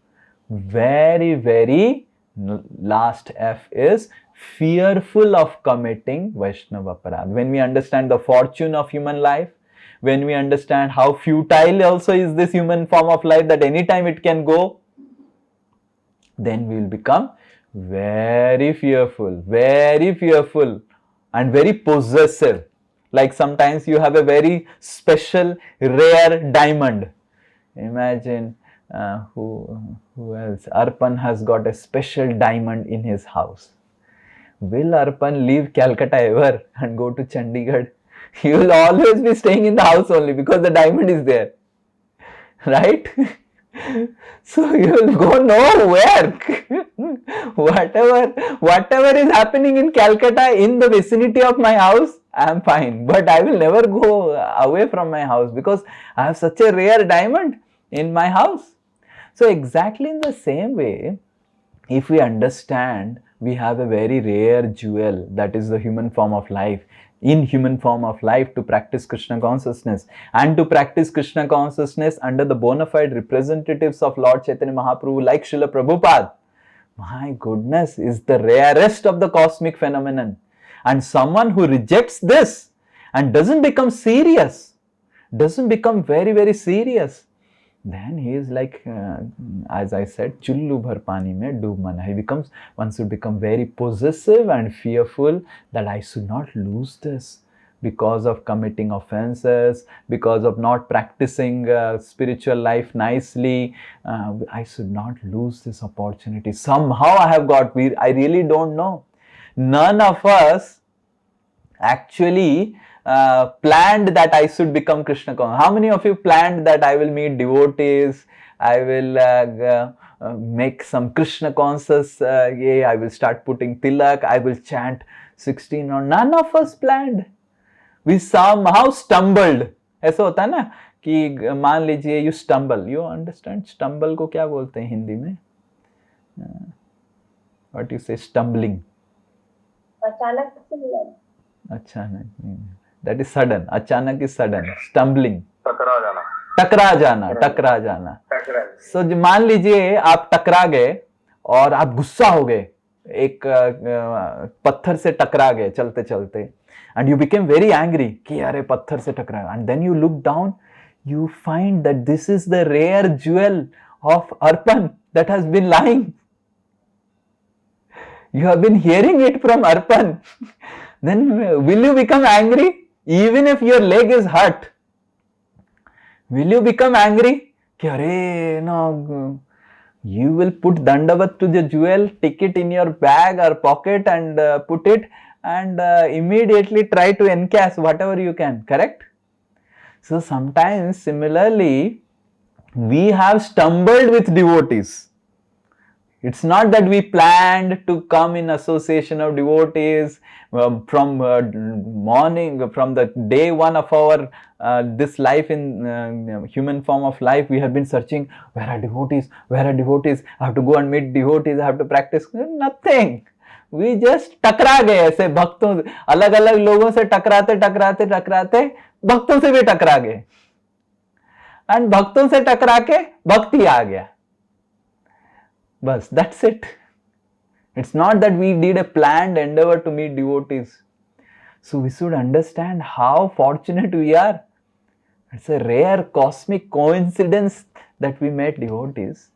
very, very, last F is fearful of committing Vaishnava Aparadh. When we understand the fortune of human life, when we understand how futile also is this human form of life, that anytime it can go, then we will become very fearful and very possessive. Like sometimes you have a very special rare diamond. Imagine who else? Arpan has got a special diamond in his house. Will Arpan leave Calcutta ever and go to Chandigarh? He will always be staying in the house only because the diamond is there, right? So you will go nowhere. Whatever is happening in Calcutta in the vicinity of my house, I am fine. But I will never go away from my house because I have such a rare diamond in my house. So exactly in the same way, if we understand we have a very rare jewel, that is the human form of life, in human form of life, to practice Krishna consciousness, and to practice Krishna consciousness under the bona fide representatives of Lord Chaitanya Mahaprabhu like Srila Prabhupada, my goodness, is the rarest of the cosmic phenomenon. And someone who rejects this and doesn't become serious, doesn't become very, very serious, then he is like, as I said, chullu bhar pani mein doob mana. He becomes, one should become very possessive and fearful that I should not lose this because of committing offenses, because of not practicing spiritual life nicely. I should not lose this opportunity. Somehow I have got, I really don't know. None of us actually planned that I should become Krishna conscious. How many of you planned that I will meet devotees, I will make some Krishna conscious, I will start putting tilak, I will chant 16 or none of us planned. We somehow stumbled. ऐसा होता है ना कि मान लीजिए you stumble, you understand stumble को क्या बोलते हैं हिंदी में? What you say stumbling? अचानक से मिला. अचानक, that is sudden. अचानक is sudden. Stumbling. टकरा जाना. So मान लीजिए आप टकरा गए और आप गुस्सा हो गए, एक पत्थर से टकरा गए चलते चलते, and you became very angry कि अरे पत्थर से टकरा, and then you look down, you find that this is the rare jewel of Arpan that has been lying. You have been hearing it from Arpan. Then will you become angry? Even if your leg is hurt, will you become angry? कि अरे no, you will put dandavat to the jewel, stick it in your bag or pocket and put it, and immediately try to encash whatever you can, correct? So sometimes similarly, we have stumbled with devotees. It's not that we planned to come in association of devotees from morning, from the day one of our this life in human form of life. We have been searching, where are devotees? Where are devotees? I have to go and meet devotees. I have to practice. Nothing. We just टकरा गए ऐसे भक्तों, अलग अलग लोगों से टकराते टकराते टकराते भक्तों से भी टकरा गए, एंड भक्तों से टकरा के भक्ति आ गया. Bas, that's it. It's not that we did a planned endeavor to meet devotees. So we should understand how fortunate we are. It's a rare cosmic coincidence that we met devotees.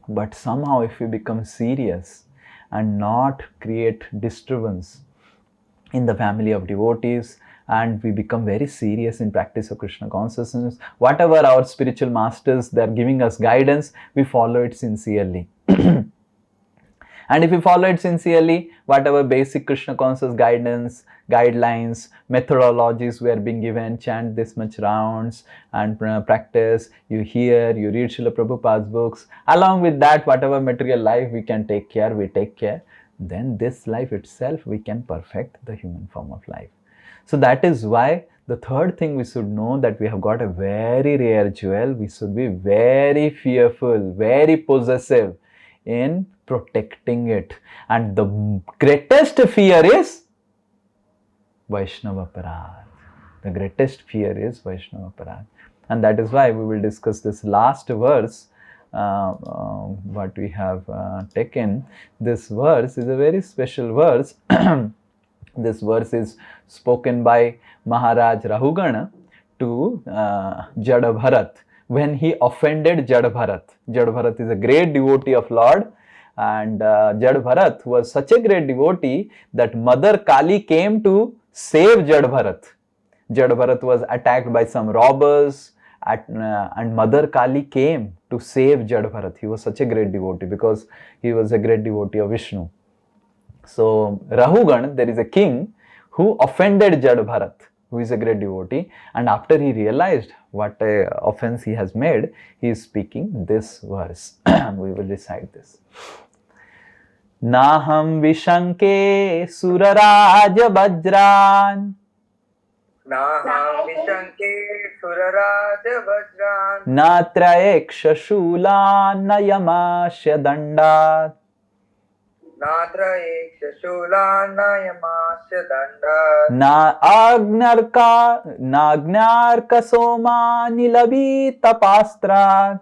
But somehow if we become serious and not create disturbance in the family of devotees, and we become very serious in practice of Krishna consciousness, whatever our spiritual masters, they are giving us guidance, we follow it sincerely. And if we follow it sincerely, whatever basic Krishna conscious guidance, guidelines, methodologies we are being given, chant this much rounds and practice, you hear, you read Srila Prabhupada's books, along with that, whatever material life we can take care, we take care, then this life itself, we can perfect the human form of life. So that is why the third thing we should know, that we have got a very rare jewel, we should be very fearful, very possessive in protecting it. And the greatest fear is Vaishnava Aparadh. The greatest fear is Vaishnava Aparadh. And that is why we will discuss this last verse, what we have taken. This verse is a very special verse. This verse is spoken by Maharaj Rahugana to Jada Bharat when he offended Jada Bharat. Jada Bharat is a great devotee of Lord, and Jada Bharat was such a great devotee that Mother Kali came to save Jada Bharat. Jada Bharat was attacked by some robbers, and Mother Kali came to save Jada Bharat. He was such a great devotee because he was a great devotee of Vishnu. So Rahugan, there is a king who offended Jada Bharat, who is a great devotee, and after he realized what offense he has made, he is speaking this verse. We will recite this. Naham vishanke suraraj vajran, Naham vishanke suraraj vajran, natra eksha shulan nayamasya dandat, Natra ekshashulanayamasya danda. Nagnarka soma nilabi tapastra.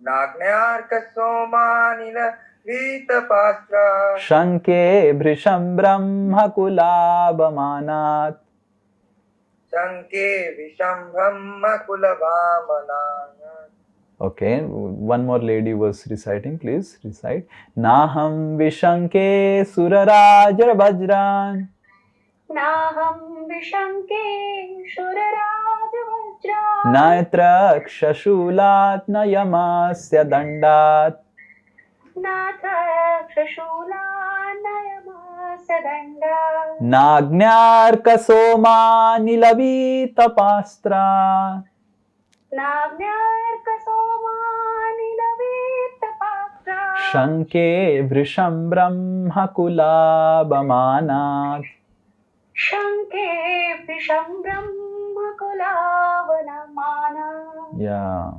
Nagnarka soma nilabi tapastra. Shanke brisham brahma kulabamanat. Shanke visham brahma kulabamanat. Okay, one more lady was reciting, please recite. Naham vishanke surarajar vajran. Naham vishanke shuraraj vajra. Naitra kshashulat nayamasya dandat. Natra kshashula nayamasya danda. Nagnarka soma nilavi tapastra. Nagnarka soma nilavita pastra. Shanke vrisham brahma kulabamanat. Shanke visham brahma kulavana. Yeah.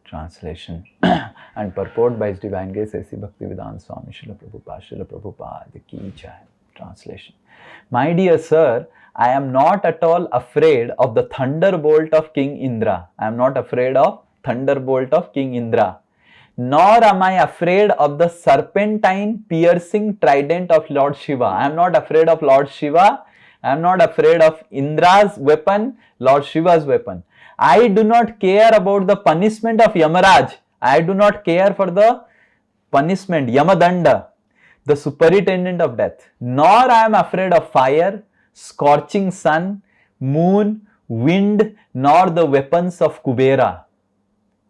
Translation and purport by His Divine Grace A.C. Bhaktivedanta Swami Srila Prabhupada ki jai. Translation. My dear sir, I am not at all afraid of the thunderbolt of King Indra. I am not afraid of thunderbolt of King Indra. Nor am I afraid of the serpentine piercing trident of Lord Shiva. I am not afraid of Lord Shiva. I am not afraid of Indra's weapon, Lord Shiva's weapon. I do not care about the punishment of Yamaraj. I do not care for the punishment, Yamadanda, the superintendent of death. Nor I am afraid of fire, scorching sun, moon, wind, nor the weapons of Kubera.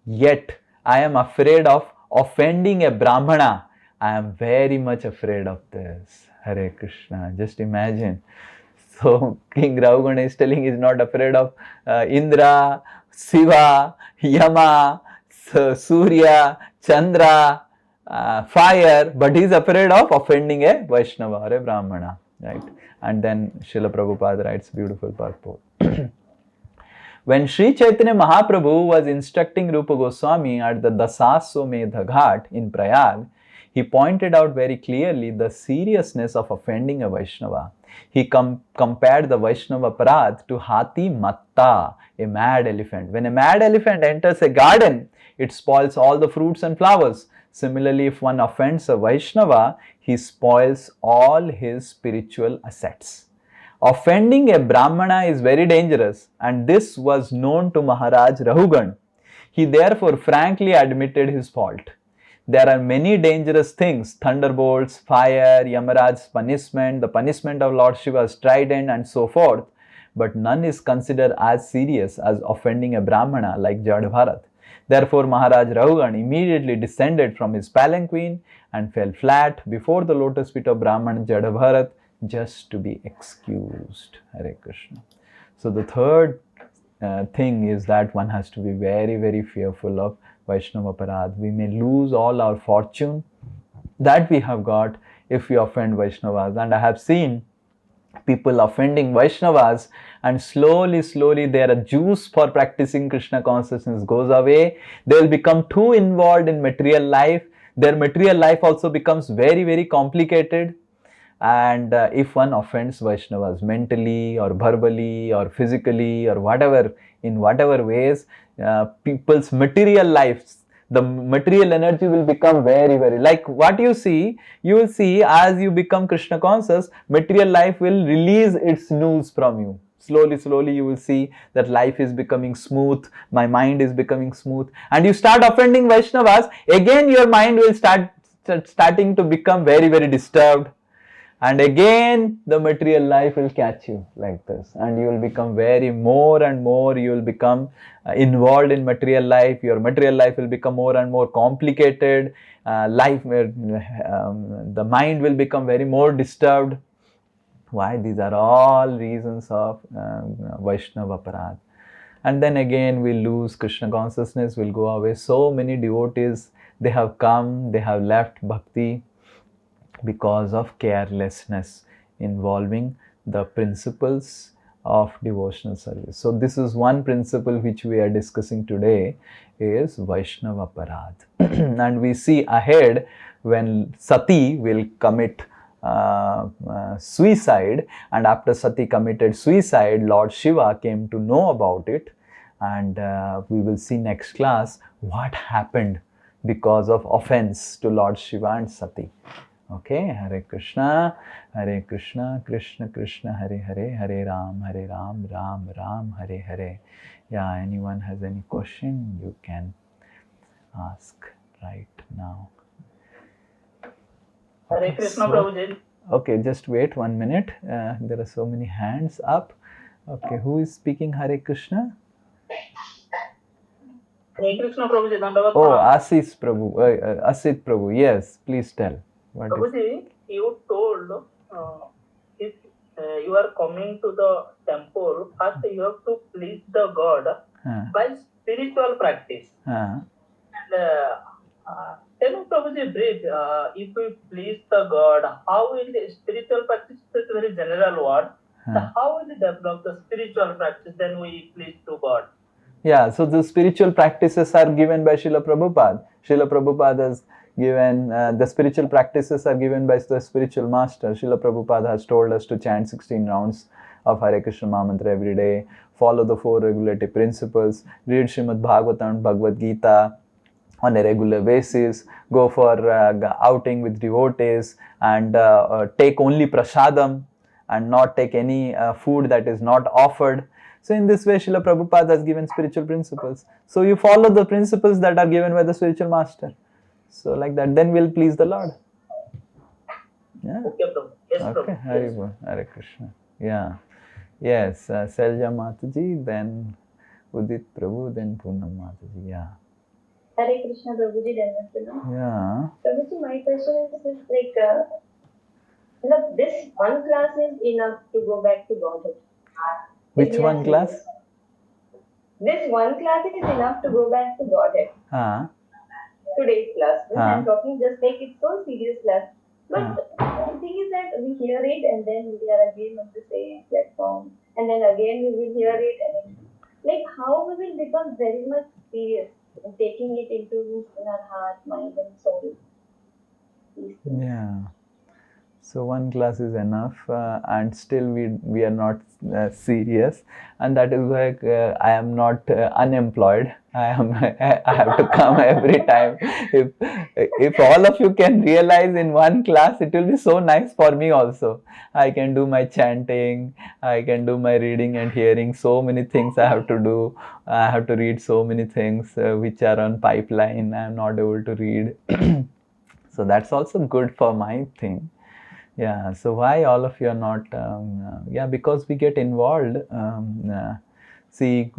Yet I am afraid of offending a Brahmana. I am very much afraid of this. Hare Krishna. Just imagine. So King Rahugana is telling he is not afraid of Indra, Shiva, Yama, Surya, Chandra, fire, but he is afraid of offending a Vaishnava or a Brahmana, right? And then Srila Prabhupada writes beautiful purport. When Sri Chaitanya Mahaprabhu was instructing Rupa Goswami at the Dasaswamedha Ghat in Prayag, he pointed out very clearly the seriousness of offending a Vaishnava. He compared the Vaishnava Aparadh to Hati Matta, a mad elephant. When a mad elephant enters a garden, it spoils all the fruits and flowers. Similarly, if one offends a Vaishnava, he spoils all his spiritual assets. Offending a Brahmana is very dangerous, and this was known to Maharaj Rahugan. He therefore frankly admitted his fault. There are many dangerous things: thunderbolts, fire, Yamaraj's punishment, the punishment of Lord Shiva's trident, and so forth. But none is considered as serious as offending a Brahmana like Jad Bharat. Therefore, Maharaj Rahugan immediately descended from his palanquin and fell flat before the lotus feet of Brahman Jad Bharat just to be excused. Hare Krishna. So the third thing is that one has to be very, very fearful of Vaishnava Aparadh. We may lose all our fortune that we have got if we offend Vaishnavas. And I have seen people offending Vaishnavas, and slowly their juice for practicing Krishna consciousness goes away. They will become too involved in material life. Their material life also becomes very, very complicated. And if one offends Vaishnavas mentally or verbally or physically or whatever, in whatever ways, people's material lives, the material energy will become very, very, like what you will see as you become Krishna conscious, material life will release its noose from you. Slowly you will see that life is becoming smooth, my mind is becoming smooth, and you start offending Vaishnavas, again your mind will starting to become very, very disturbed. And again the material life will catch you like this, and you will become very more and more, you will become involved in material life. Your material life will become more and more complicated. The mind will become very more disturbed. Why? These are all reasons of Vaishnava Aparadh. And then again we lose Krishna consciousness, will go away. So many devotees, they have come, they have left bhakti because of carelessness involving the principles of devotional service. So this is one principle which we are discussing today, is Vaishnava Aparadh. And we see ahead when Sati will commit suicide, and after Sati committed suicide, Lord Shiva came to know about it, and we will see next class what happened because of offense to Lord Shiva and Sati. Okay, Hare Krishna, Krishna Krishna, Hare Hare, Hare Ram, Ram Ram, Hare Hare. Yeah, anyone has any question, you can ask right now. Hare Krishna, Prabhuji. Okay, just wait 1 minute. There are so many hands up. Okay, who is speaking Hare Krishna? Hare Krishna, Prabhuji. Oh, Asis Prabhu. Asit Prabhu. Yes, please tell. Prabhuji, you told if you are coming to the temple, first you have to please the God by spiritual practice. And tell me, Prabhuji, brief, if we please the God, how will the spiritual practice, is a very general word, how will we develop the spiritual practice, then we please to God? Yeah, so the spiritual practices are given by Srila Prabhupada. Srila Prabhupada has given, the spiritual practices are given by the spiritual master. Srila Prabhupada has told us to chant 16 rounds of Hare Krishna Mahamantra every day, follow the 4 regulative principles, read Srimad Bhagavatam, Bhagavad Gita on a regular basis, go for outing with devotees, and take only prasadam and not take any food that is not offered. So in this way, Srila Prabhupada has given spiritual principles. So you follow the principles that are given by the spiritual master. So like that, then we'll please the Lord. Yeah. Okay, Hare Krishna. Yeah. Yes, Selja Mataji, then Udit Prabhu, then Poonam Mataji. Yeah. Hare Krishna, Prabhuji. Yeah. Prabhuji, my question is like, this one class is enough to go back to Godhead. Which one class? This one class is enough to go back to Godhead. Today's class. I'm talking just like it's so serious class. But the thing is that we hear it and then we are again on the same platform. And then again we will hear it. And like how we will become very much serious in taking it into in our heart, mind and soul. Yeah. So one class is enough, and still we are not serious, and that is why I am not unemployed. I have to come every time. If all of you can realize in one class, it will be so nice for me also. I can do my chanting, I can do my reading and hearing. So many things I have to do. I have to read so many things which are on pipeline. I am not able to read. So that's also good for my thing. Yeah, so why all of you are not, yeah, because we get involved. See,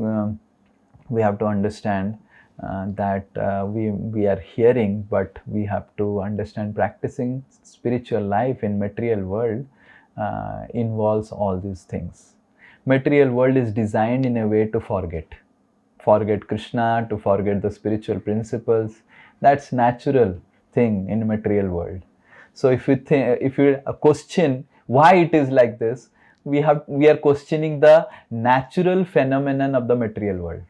we have to understand that we are hearing, but we have to understand practicing spiritual life in material world involves all these things. Material world is designed in a way to forget Krishna, to forget the spiritual principles. That's natural thing in material world. So if you question why it is like this, we are questioning the natural phenomenon of the material world.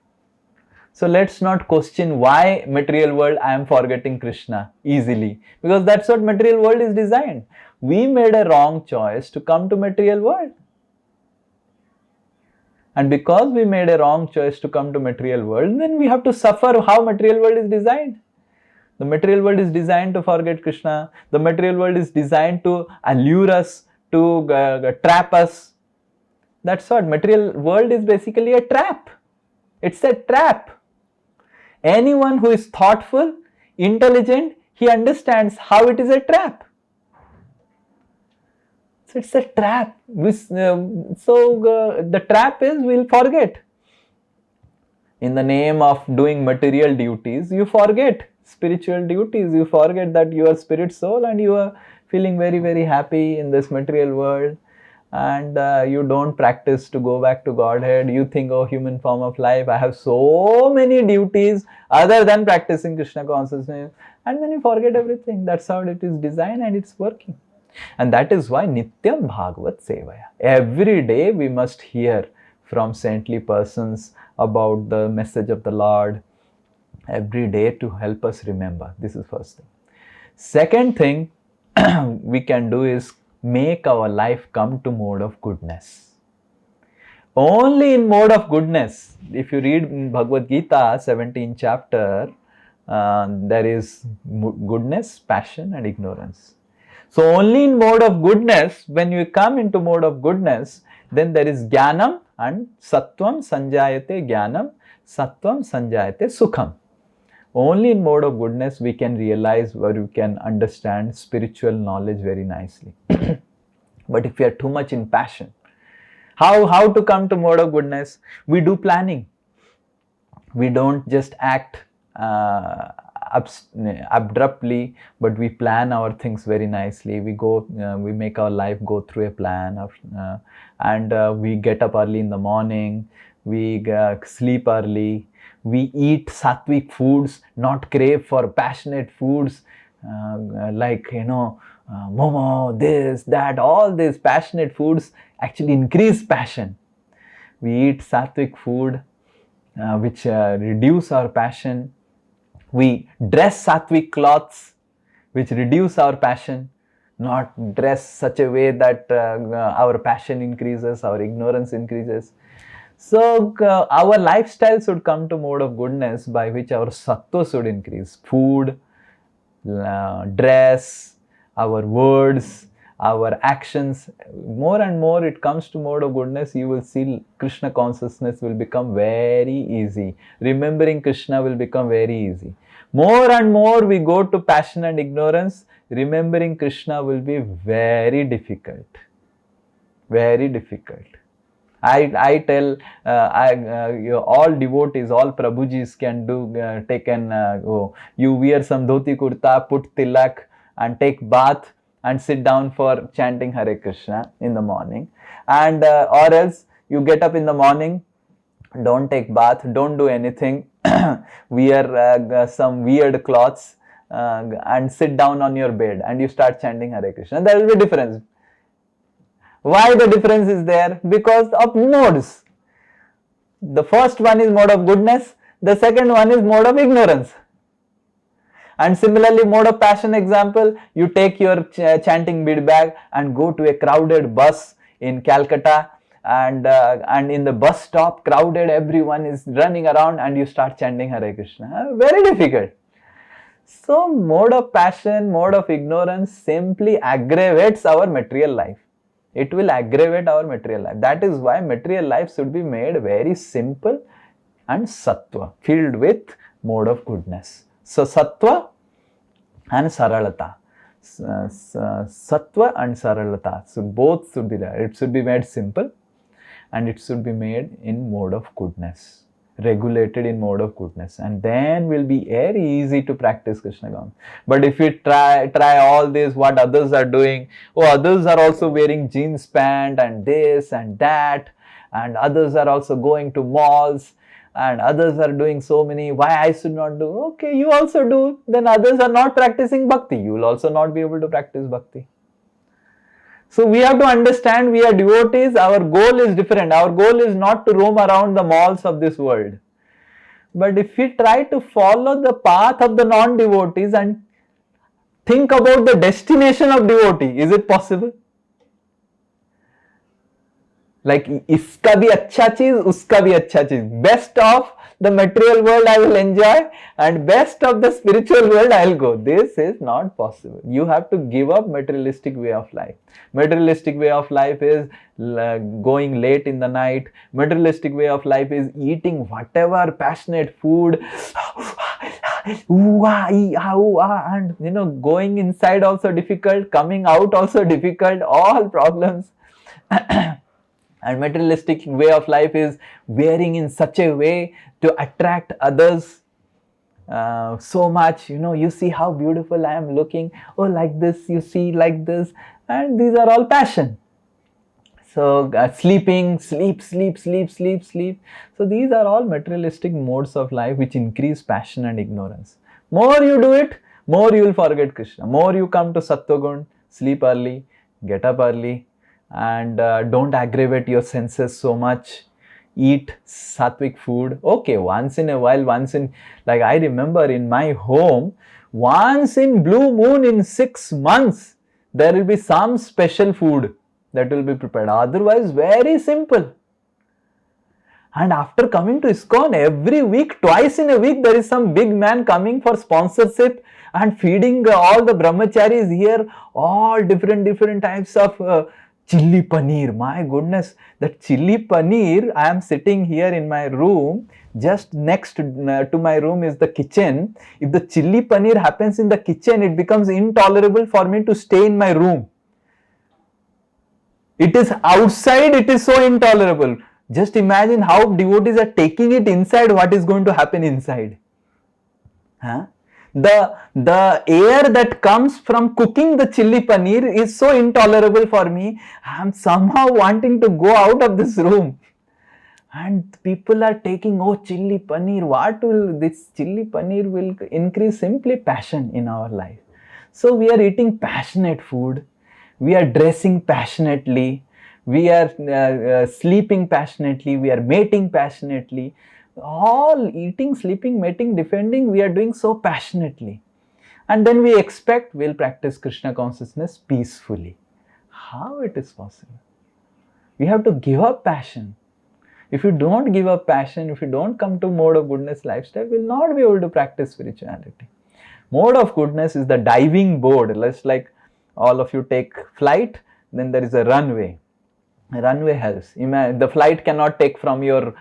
So let's not question why material world I am forgetting Krishna easily, because that's what material world is designed. We made a wrong choice to come to material world. And because we made a wrong choice to come to material world, then we have to suffer how material world is designed. The material world is designed to forget Krishna. The material world is designed to allure us, to trap us. That's what material world is, basically a trap. It's a trap. Anyone who is thoughtful, intelligent, he understands how it is a trap. So it's a trap. The trap is we'll forget. In the name of doing material duties, you forget spiritual duties. You forget that you are spirit soul and you are feeling very, very happy in this material world. And you don't practice to go back to Godhead. You think, oh, human form of life, I have so many duties other than practicing Krishna consciousness. And then you forget everything. That's how it is designed and it's working. And that is why Nityam Bhagavat Sevaya. Every day we must hear from saintly persons about the message of the Lord. Every day to help us remember. This is first thing. Second thing we can do is make our life come to mode of goodness. Only in mode of goodness. If you read in Bhagavad Gita, 17th chapter, there is goodness, passion and ignorance. So only in mode of goodness, when you come into mode of goodness, then there is jnanam and sattvam sanjayate jnanam, sattvam sanjayate sukham. Only in mode of goodness we can realize, where we can understand spiritual knowledge very nicely. But if we are too much in passion, how to come to mode of goodness? We do planning. We don't just act abruptly, but we plan our things very nicely. We make our life go through a plan of, and we get up early in the morning. We sleep early. We eat sattvic foods, not crave for passionate foods like, momo, this, that. All these passionate foods actually increase passion. We eat sattvic food which reduce our passion. We dress sattvic clothes which reduce our passion, not dress such a way that our passion increases, our ignorance increases. So our lifestyle should come to mode of goodness, by which our sattva should increase. Food, dress, our words, our actions. More and more it comes to mode of goodness, you will see Krishna consciousness will become very easy. Remembering Krishna will become very easy. More and more we go to passion and ignorance, remembering Krishna will be very difficult. Very difficult. I tell all devotees, all Prabhujis can do, you wear some dhoti kurta, put tilak and take bath and sit down for chanting Hare Krishna in the morning. And or else you get up in the morning, don't take bath, don't do anything, wear some weird clothes and sit down on your bed and you start chanting Hare Krishna. There will be a difference. Why the difference is there? Because of modes. The first one is mode of goodness, the second one is mode of ignorance. And similarly, mode of passion example, you take your chanting bead bag and go to a crowded bus in Calcutta, and in the bus stop, crowded, everyone is running around, and you start chanting Hare Krishna. Very difficult. So mode of passion, mode of ignorance simply aggravates our material life. It will aggravate our material life. That is why material life should be made very simple and sattva, filled with mode of goodness. So sattva and saralata. Sattva and saralata. So both should be there. It should be made simple and it should be made in mode of goodness, regulated in mode of goodness, and then will be very easy to practice Krishna consciousness. But if we try all this, what others are doing, others are also wearing jeans pant and this and that, and others are also going to malls, and others are doing so many, why I should not do? Okay, you also do. Then others are not practicing bhakti. You will also not be able to practice bhakti. So we have to understand, we are devotees, our goal is different. Our goal is not to roam around the malls of this world. But if we try to follow the path of the non-devotees and think about the destination of devotee, is it possible? Like, iska bhi acha cheez, uska bhi acha cheez. Best of the material world I will enjoy, and best of the spiritual world I will go. This is not possible. You have to give up materialistic way of life. Materialistic way of life is going late in the night. Materialistic way of life is eating whatever passionate food. And going inside also difficult, coming out also difficult, all problems. And materialistic way of life is wearing in such a way to attract others so much. You see how beautiful I am looking. Oh, like this, you see, like this. And these are all passion. So sleeping, sleep. So these are all materialistic modes of life which increase passion and ignorance. More you do it, more you will forget Krishna. More you come to Sattvagun, sleep early, get up early, and don't aggravate your senses so much. Eat sattvic food. Okay, once in a while, like I remember in my home, once in blue moon in 6 months, there will be some special food that will be prepared. Otherwise, very simple. And after coming to ISKCON, every week, twice in a week, there is some big man coming for sponsorship and feeding all the brahmacharis here, all different types of chili paneer. My goodness, that chili paneer, I am sitting here in my room, just next to my room is the kitchen. If the chili paneer happens in the kitchen, it becomes intolerable for me to stay in my room. It is outside, it is so intolerable. Just imagine how devotees are taking it inside, what is going to happen inside. The air that comes from cooking the chili paneer is so intolerable for me. I am somehow wanting to go out of this room. And people are taking, chili paneer, this chili paneer will increase simply passion in our life. So we are eating passionate food, we are dressing passionately, we are sleeping passionately, we are mating passionately. All eating, sleeping, mating, defending, we are doing so passionately. And then we expect we'll practice Krishna consciousness peacefully. How it is possible? We have to give up passion. If you don't give up passion, if you don't come to mode of goodness lifestyle, we will not be able to practice spirituality. Mode of goodness is the diving board. Let's like all of you take flight, then there is a runway. A runway helps. The flight cannot take from your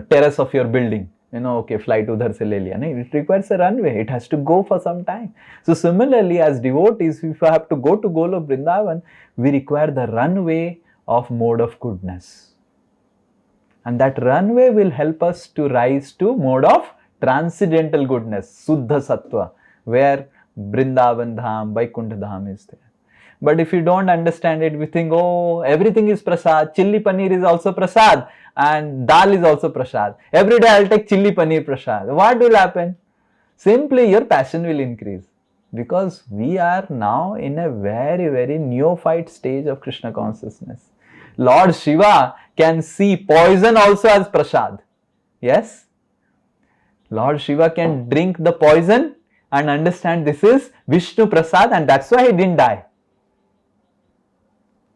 terrace of your building. Okay, flight udhar se le liya. No, it requires a runway. It has to go for some time. So similarly, as devotees, if you have to go to Golok Vrindavan, we require the runway of mode of goodness. And that runway will help us to rise to mode of transcendental goodness, Suddha Sattva, where Vrindavan Dham, Vaikuntha Dham is there. But if you don't understand it, we think, everything is prasad, chili paneer is also prasad, and dal is also prasad. Every day I'll take chili paneer prasad. What will happen? Simply your passion will increase, because we are now in a very neophyte stage of Krishna consciousness. Lord Shiva can see poison also as prasad. Yes? Lord Shiva can drink the poison and understand this is Vishnu Prasad, and that's why he didn't die.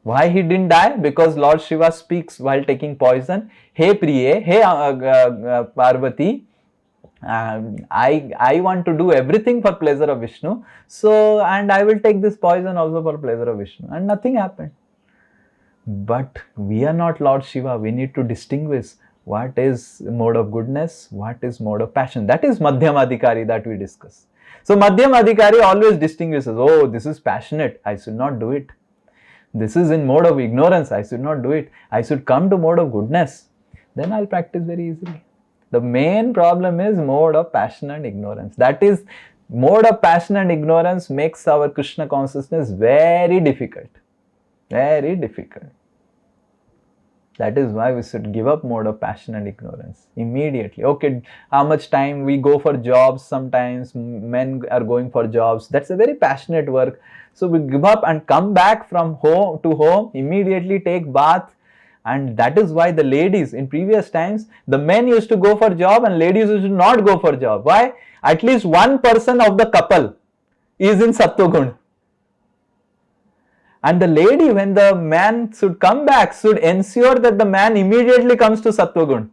Why he didn't die? Because Lord Shiva speaks while taking poison. Hey Priye, hey Parvati, I want to do everything for pleasure of Vishnu. So, and I will take this poison also for pleasure of Vishnu. And nothing happened. But we are not Lord Shiva. We need to distinguish what is mode of goodness, what is mode of passion. That is Madhyamadhikari that we discuss. So Madhyamadhikari always distinguishes, oh, this is passionate, I should not do it. This is in mode of ignorance, I should not do it. I should come to mode of goodness. Then I'll practice very easily. The main problem is mode of passion and ignorance. That is, mode of passion and ignorance makes our Krishna consciousness very difficult. Very difficult. That is why we should give up mode of passion and ignorance immediately. Okay, how much time we go for jobs? Sometimes men are going for jobs. That's a very passionate work. So we give up and come back from home to home, immediately take bath. And that is why the ladies in previous times, the men used to go for job and ladies used to not go for job. Why? At least one person of the couple is in Sattva Guna. And the lady, when the man should come back, should ensure that the man immediately comes to Sattva Guna.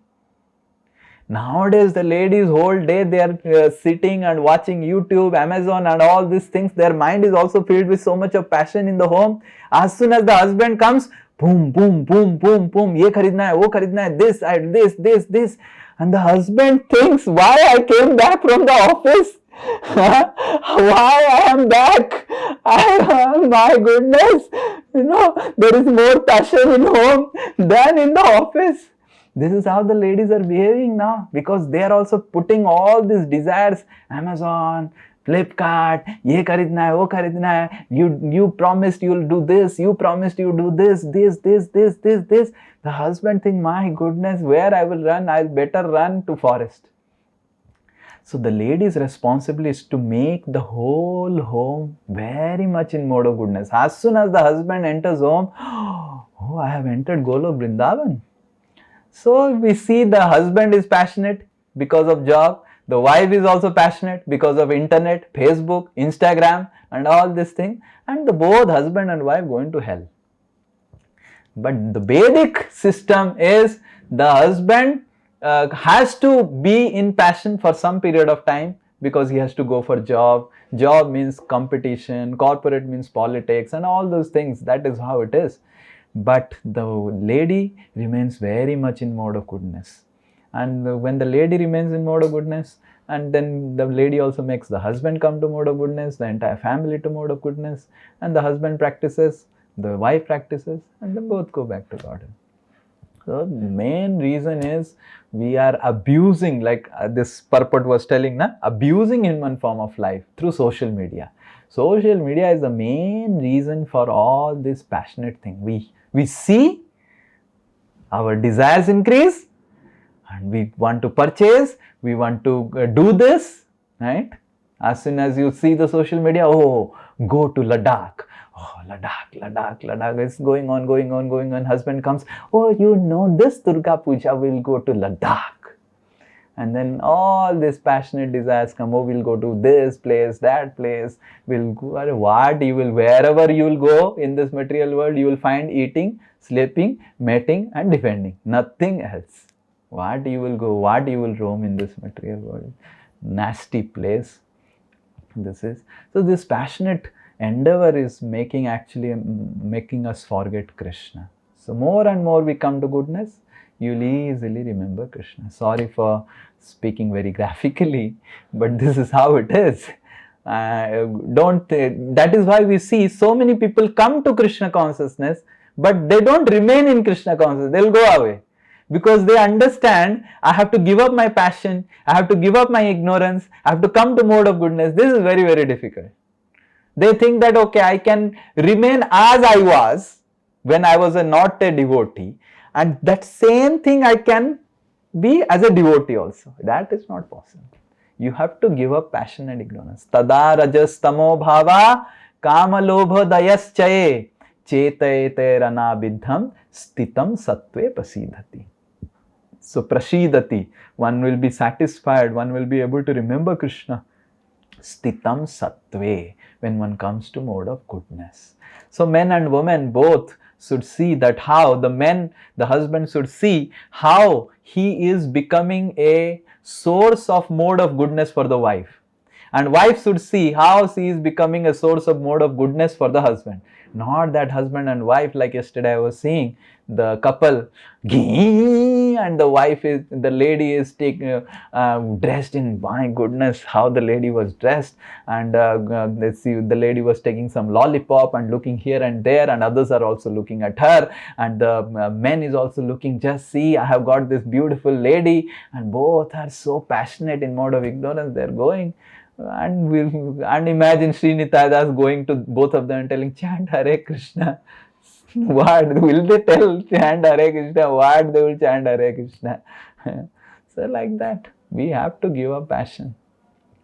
Nowadays, the ladies whole day they are sitting and watching YouTube, Amazon and all these things. Their mind is also filled with so much of passion in the home. As soon as the husband comes, boom, boom, boom, boom, boom, ye kharidna hai, wo kharidna hai, this. And the husband thinks, why I came back from the office? Why I am back? My goodness, there is more passion in home than in the office. This is how the ladies are behaving now, because they are also putting all these desires, Amazon, Flipkart, ye kharidna hai, wo kharidna hai, you promised you will do this, you promised you do this. The husband thinks, my goodness, where I will run? I'll better run to forest. So the lady's responsibility is to make the whole home very much in mode of goodness. As soon as the husband enters home, oh, I have entered Golok Vrindavan. So we see the husband is passionate because of job. The wife is also passionate because of internet, Facebook, Instagram and all this thing. And the both husband and wife going to hell. But the Vedic system is the husband has to be in passion for some period of time because he has to go for job. Job means competition, corporate means politics and all those things. That is how it is. But the lady remains very much in mode of goodness. And when the lady remains in mode of goodness, and then the lady also makes the husband come to mode of goodness, the entire family to mode of goodness, and the husband practices, the wife practices, and then both go back to Godhead. So the main reason is we are abusing, like this purport was telling, abusing human form of life through social media. Social media is the main reason for all this passionate thing. We see our desires increase and we want to purchase, we want to do this, right? As soon as you see the social media, oh, go to Ladakh. Oh, Ladakh is going on. Husband comes, oh, this Durga Puja will go to Ladakh. And then all these passionate desires come, oh, we'll go to this place, that place, we'll go, wherever you will go in this material world, you will find eating, sleeping, mating and defending, nothing else. What you will go, what you will roam in this material world, nasty place this is. So this passionate endeavor is making us forget Krishna. So more and more we come to goodness, you'll easily remember Krishna. Sorry for speaking very graphically, but this is how it is. That is why we see so many people come to Krishna consciousness, but they don't remain in Krishna consciousness, they'll go away. Because they understand, I have to give up my passion, I have to give up my ignorance, I have to come to mode of goodness. This is very, very difficult. They think that, okay, I can remain as I was when I was not a devotee, and that same thing I can be as a devotee also. That is not possible. You have to give up passion and ignorance. Tada rajas tamo bhava kama lobha dayaschaye chetayate ranabidham stitam sattve prasidhati. So prasidhati, one will be satisfied, one will be able to remember Krishna. Stitam sattve, when one comes to mode of goodness. So men and women both should see that how the husband should see how he is becoming a source of mode of goodness for the wife. And wife should see how she is becoming a source of mode of goodness for the husband. Not that husband and wife, like yesterday I was seeing the couple, and the lady is dressed in, my goodness, how the lady was dressed, and let's see, the lady was taking some lollipop and looking here and there, and others are also looking at her, and the man is also looking, just see, I have got this beautiful lady, and both are so passionate in mode of ignorance, they're going. And imagine Srinitha Das going to both of them and telling, chant Hare Krishna. What will they tell? Chant Hare Krishna. What they will chant Hare Krishna? So like that, we have to give up passion.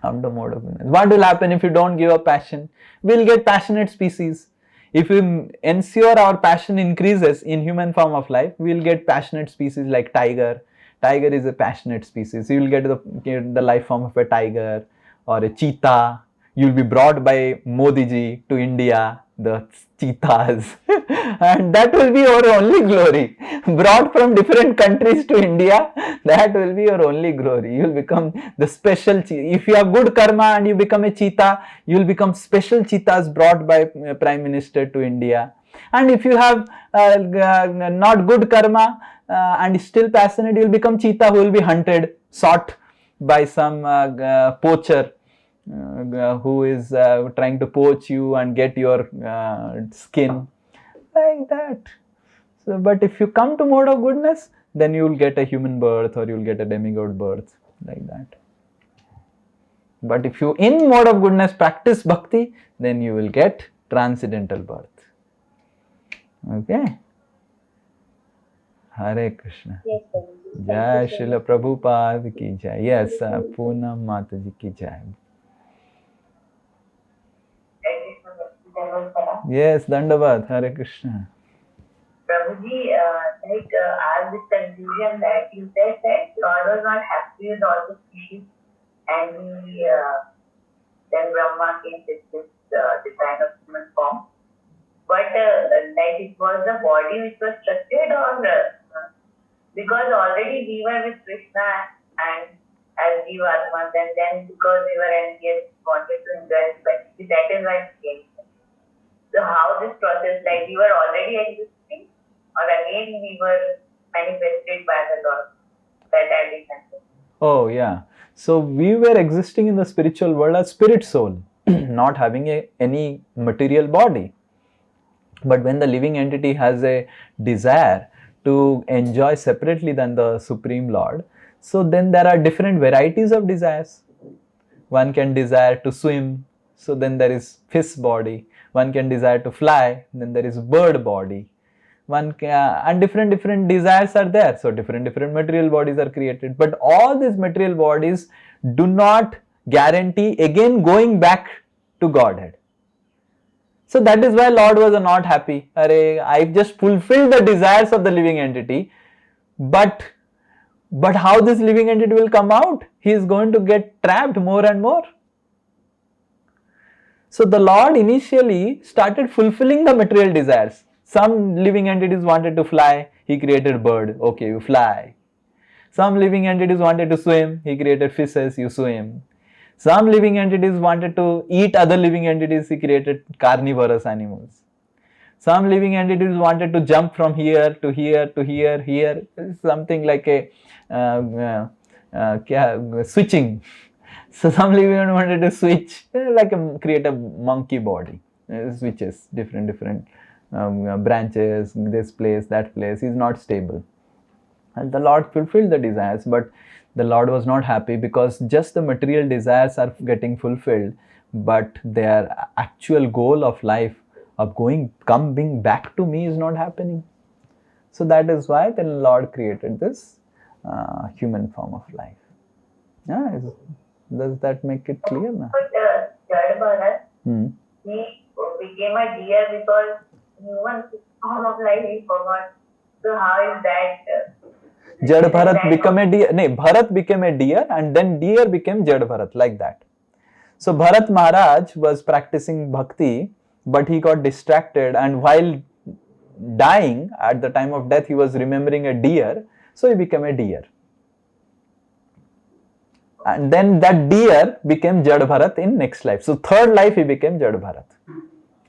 Come to mode of goodness. What will happen if you don't give up passion? We'll get passionate species. If we ensure our passion increases in human form of life, we'll get passionate species like tiger. Tiger is a passionate species. You will get the life form of a tiger or a cheetah. You'll be brought by Modi ji to India, the cheetahs, and that will be your only glory. Brought from different countries to India, that will be your only glory. You'll become the special cheetah. If you have good karma and you become a cheetah, you'll become special cheetahs brought by Prime Minister to India. And if you have not good karma and still passionate, you'll become cheetah who will be hunted, shot by some poacher who is trying to poach you and get your skin, like that. So, but if you come to mode of goodness, then you will get a human birth or you will get a demigod birth, like that. But if you in mode of goodness practice bhakti, then you will get transcendental birth. Okay. Hare Krishna. Yes, Jai Srila Prabhupada ki jai. Yes, Poonam Mataji ki jai. Yes, Dandavad, Hare Krishna. Prabhuji, as this conclusion that you said that God was not happy with all the species, and then Brahma came with this design of human form. But like it was the body which was structured, or because already we were with Krishna and as Jivatmas, and then because we were envious, wanted to enjoy his benefit, that is why it came. So how this process, like we were already existing, or again we were manifested by the Lord? That I didn't understand. Oh yeah. So we were existing in the spiritual world as spirit soul, not having any material body. But when the living entity has a desire to enjoy separately than the Supreme Lord, so then there are different varieties of desires. One can desire to swim, so then there is fish body. One can desire to fly, then there is bird body. And different desires are there. So different material bodies are created. But all these material bodies do not guarantee again going back to Godhead. So that is why Lord was not happy. I just fulfilled the desires of the living entity, but how this living entity will come out? He is going to get trapped more and more. So the Lord initially started fulfilling the material desires. Some living entities wanted to fly, He created bird. Okay, you fly. Some living entities wanted to swim, He created fishes, you swim. Some living entities wanted to eat other living entities, He created carnivorous animals. Some living entities wanted to jump from here to here to here. Something like a switching. So some living entities wanted to switch, create a monkey body, switches, different branches, this place, that place is not stable. And the Lord fulfilled the desires, but the Lord was not happy because just the material desires are getting fulfilled, but their actual goal of life of coming back to me is not happening. So that is why the Lord created this human form of life. Yeah, does that make it clear now? But he became a deer because human form of life he forgot. So how is that? Jad Bharat became a deer. No, Bharat became a deer and then deer became Jad Bharat, like that. So Bharat Maharaj was practicing bhakti, but he got distracted, and while dying, at the time of death, he was remembering a deer, so he became a deer. And then that deer became Jad Bharat in next life. So third life he became Jad Bharat.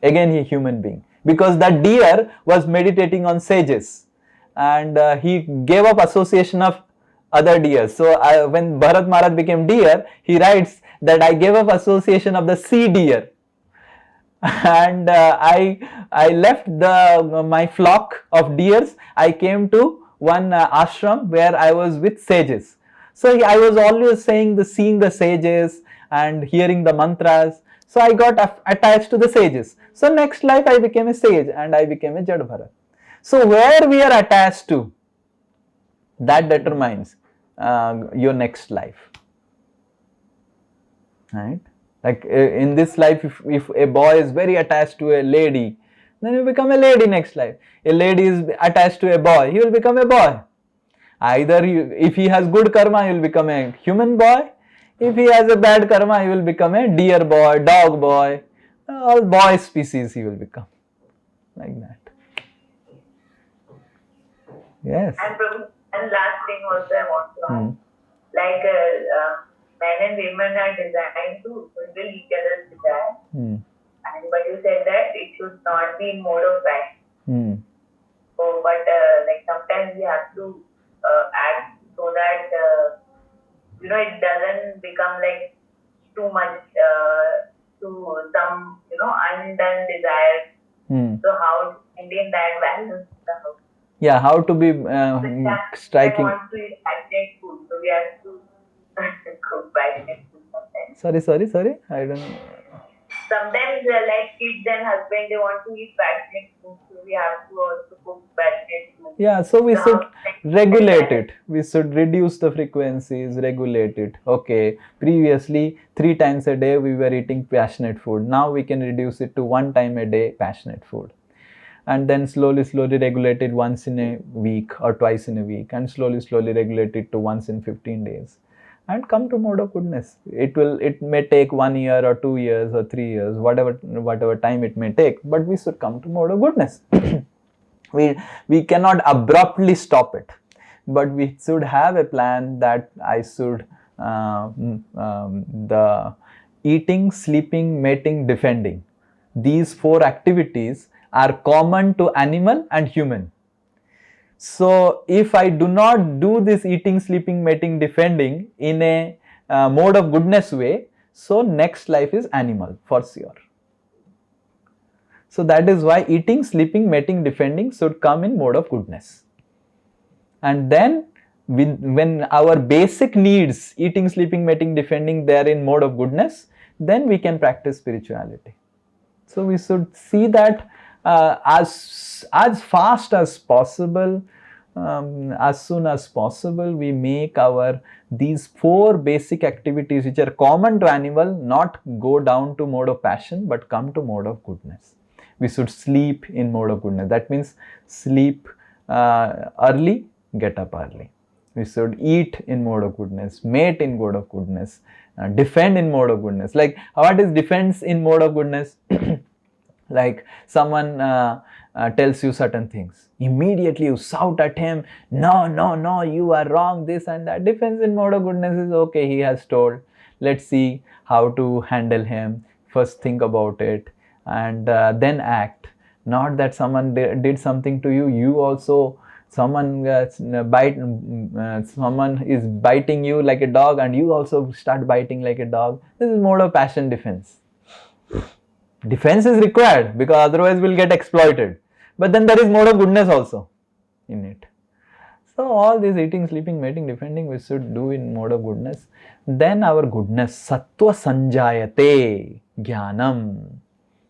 Again he a human being. Because that deer was meditating on sages. And he gave up association of other deers. So when Bharat Maharaj became deer, he writes that I gave up association of the sea deer. And I left my flock of deers. I came to one ashram where I was with sages. So I was always seeing the sages and hearing the mantras. So I got attached to the sages. So next life I became a sage and I became a Jad Bharat. So where we are attached to, that determines your next life. Right? Like in this life, if a boy is very attached to a lady, then you become a lady next life. A lady is attached to a boy, he will become a boy. Either if he has good karma, he will become a human boy. If he has a bad karma, he will become a deer boy, dog boy. All boy species he will become. Like that. Yes. And last thing also I want to ask. Like men and women are designed to fulfill each other's desire. But you said that it should not be in mode of passion. So, but like sometimes we have to act so that it doesn't become like too much to some undone desires. So how to maintain that balance? Yeah, how to be striking. I want to eat passionate food, so we have to cook passionate food sometimes. Sorry, I don't know. Sometimes like kids and husband, they want to eat passionate food, so we have to also cook passionate food. Yeah, so we should regulate it. We should reduce the frequencies, regulate it. Okay, previously 3 times a day we were eating passionate food. Now we can reduce it to 1 time a day passionate food. And then slowly regulate it once in a week or twice in a week, and slowly regulate it to once in 15 days. And come to mode of goodness. It may take 1 year or 2 years or 3 years, whatever time it may take, but we should come to mode of goodness. we cannot abruptly stop it, but we should have a plan that I should the eating, sleeping, mating, defending, these 4 activities are common to animal and human. So if I do not do this eating, sleeping, mating, defending in a mode of goodness way, so next life is animal for sure. So that is why eating, sleeping, mating, defending should come in mode of goodness. And then when our basic needs, eating, sleeping, mating, defending, they are in mode of goodness, then we can practice spirituality. So we should see that as fast as possible, as soon as possible, we make these 4 basic activities which are common to animal not go down to mode of passion but come to mode of goodness. We should sleep in mode of goodness. That means sleep early, get up early. We should eat in mode of goodness, mate in mode of goodness, defend in mode of goodness. Like what is defense in mode of goodness? Like someone tells you certain things, immediately you shout at him, no, you are wrong, this and that. Defense in mode of goodness is okay, he has told, let's see how to handle him. First think about it and then act. Not that someone did something to you also, someone is biting you like a dog and you also start biting like a dog. This is mode of passion defense. Defense is required because otherwise we'll get exploited. But then there is mode of goodness also in it. So all this eating, sleeping, mating, defending we should do in mode of goodness. Then our goodness, sattva sanjayate jnanam.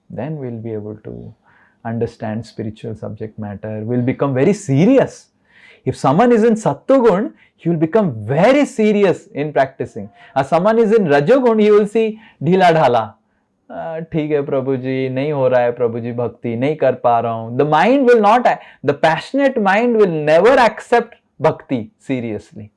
Then we'll be able to understand spiritual subject matter. We'll become very serious. If someone is in sattva-gun, he will become very serious in practicing. As someone is in rajogun, he will see dhila dhala. ठीक है प्रभु जी, नहीं हो रहा है प्रभु जी, भक्ति नहीं कर पा रहा हूँ. The mind will not, the passionate mind will never accept bhakti seriously.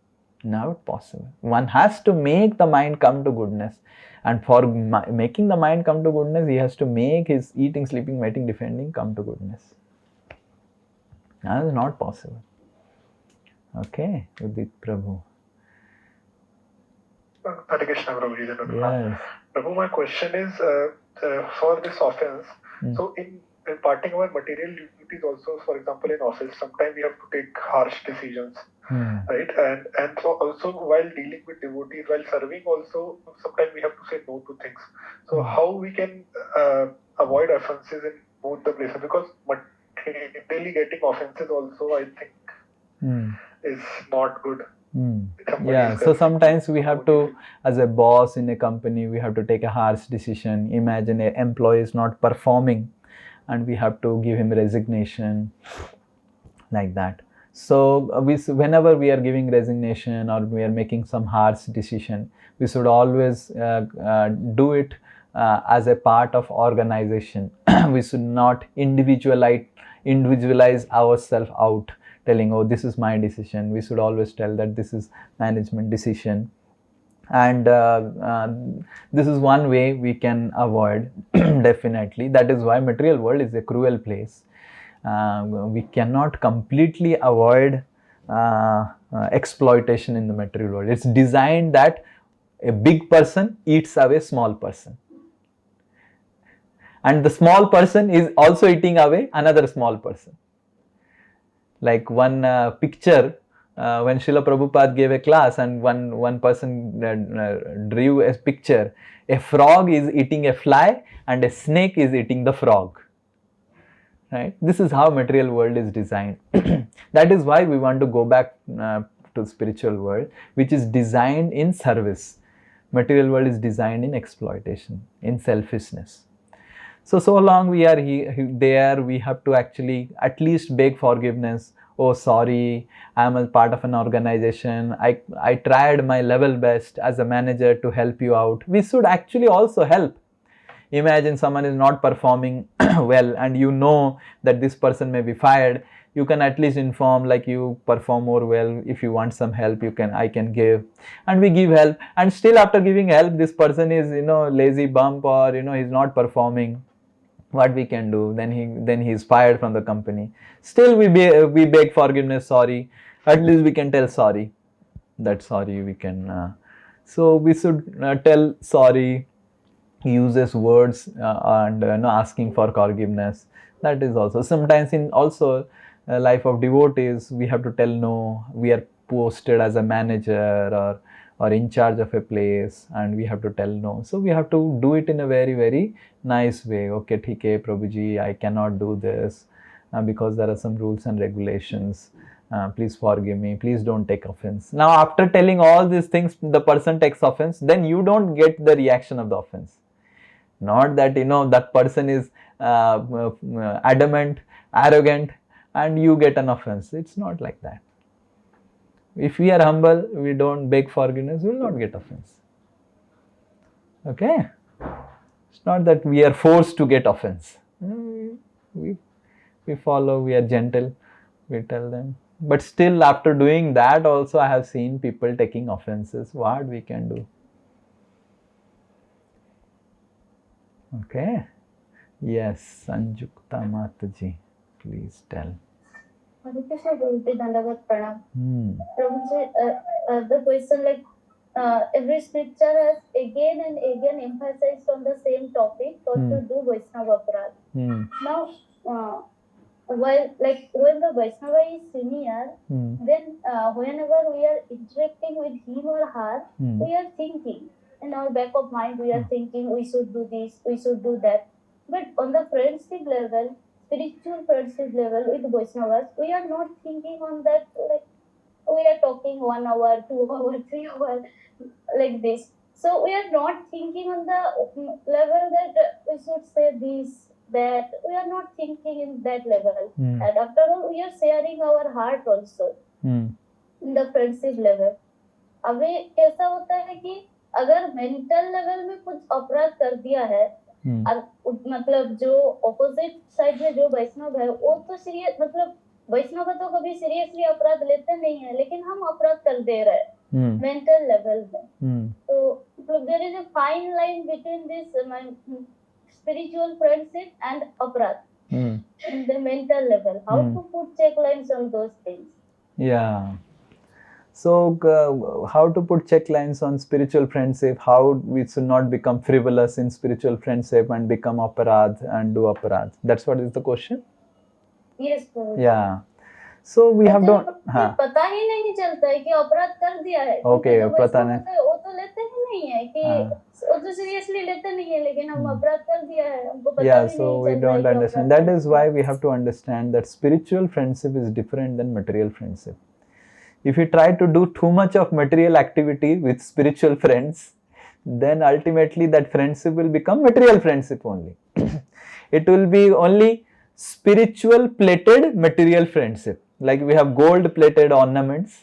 Not possible. One has to make the mind come to goodness. And for making the mind come to goodness, he has to make his eating, sleeping, mating, defending come to goodness. That is not possible. Okay, Udit Prabhu. Hare Krishna, Prabhuji. Yes. Prabhu, my question is for this offense. So in imparting our material duties also, for example, in office, sometimes we have to take harsh decisions, right? And so also while dealing with devotees, while serving also, sometimes we have to say no to things. So how we can avoid offenses in both the places? Because materially getting offenses also, I think, is not good. Yeah, so sometimes we have to, as a boss in a company, we have to take a harsh decision. Imagine an employee is not performing and we have to give him resignation, like that. So whenever we are giving resignation or we are making some harsh decision, we should always do it as a part of organization. We should not individualize ourselves out, telling, oh, this is my decision. We should always tell that this is management decision. And this is one way we can avoid. Definitely. That is why material world is a cruel place. We cannot completely avoid exploitation in the material world. It's designed that a big person eats away small person, and the small person is also eating away another small person. Like one picture, when Srila Prabhupada gave a class and one person drew a picture, a frog is eating a fly and a snake is eating the frog. Right? This is how material world is designed. That is why we want to go back to spiritual world, which is designed in service. Material world is designed in exploitation, in selfishness. So long we are there, we have to actually at least beg forgiveness. Oh, sorry, I am a part of an organization. I tried my level best as a manager to help you out. We should actually also help. Imagine someone is not performing well and you know that this person may be fired. You can at least inform, like, you perform more well. If you want some help, I can give. And we give help. And still after giving help, this person is, lazy bump, or, he's not performing. What we can do? Then he's fired from the company. Still we beg forgiveness, sorry. At least we can tell sorry. That sorry we can. So we should tell sorry. Uses words and asking for forgiveness. That is also sometimes in also life of devotees, we have to tell no. We are posted as a manager or in charge of a place, and we have to tell no. So we have to do it in a very, very nice way. Okay, theek hai Prabhuji, I cannot do this because there are some rules and regulations. Please forgive me. Please don't take offense. Now after telling all these things, the person takes offense, then you don't get the reaction of the offense. Not that that person is adamant, arrogant, and you get an offense. It's not like that. If we are humble, we don't beg forgiveness, we will not get offense. Okay? It's not that we are forced to get offense. We follow, we are gentle, we tell them. But still, after doing that also, I have seen people taking offenses. What we can do? Okay. Yes, Sanjukta Mataji, please tell. The question, like, every scripture has again and again emphasized on the same topic, what to do Vaishnava Aparadh. Now, when the Vaishnava is senior, then whenever we are interacting with him or her, we are thinking. In our back of mind, we are thinking we should do this, we should do that. But on the friendship level, spiritual friendship level with Vaishnavas, we are not thinking on that. Like, we are talking 1 hour, 2 hours, 3 hours, like this. So we are not thinking on the level that we should say this, that. We are not thinking in that level. And after all, we are sharing our heart also in the friendship level. अभी कैसा होता है कि अगर mental level में कुछ अपराध कर दिया है, मतलब जो ऑपोजिट साइड में जो वैष्णव है, वो तो सीरियस, मतलब वैष्णव तो कभी सीरियसली अपराध लेते नहीं है, लेकिन हम अपराध कर दे रहे हैं मेंटल लेवल में. तो there is a fine line between this spiritual friendship and aparadh in the mental level. How to put check lines on those things? Yeah. So, how to put check lines on spiritual friendship, how we should not become frivolous in spiritual friendship and become aparadh and do aparadh. That's what is the question? Yes, sir. Yeah. So we have don't. हाँ. पता ही नहीं चलता है कि अपराध कर दिया है. Okay, पता नहीं. वो तो लेते ही नहीं है कि वो तो seriously लेते नहीं है, लेकिन हम अपराध कर दिया है, हमको पता भी नहीं चलता है. Yeah, so we don't understand. That is why we have to understand that spiritual friendship is different than material friendship. If you try to do too much of material activity with spiritual friends, then ultimately that friendship will become material friendship only. It will be only spiritual plated material friendship. Like we have gold plated ornaments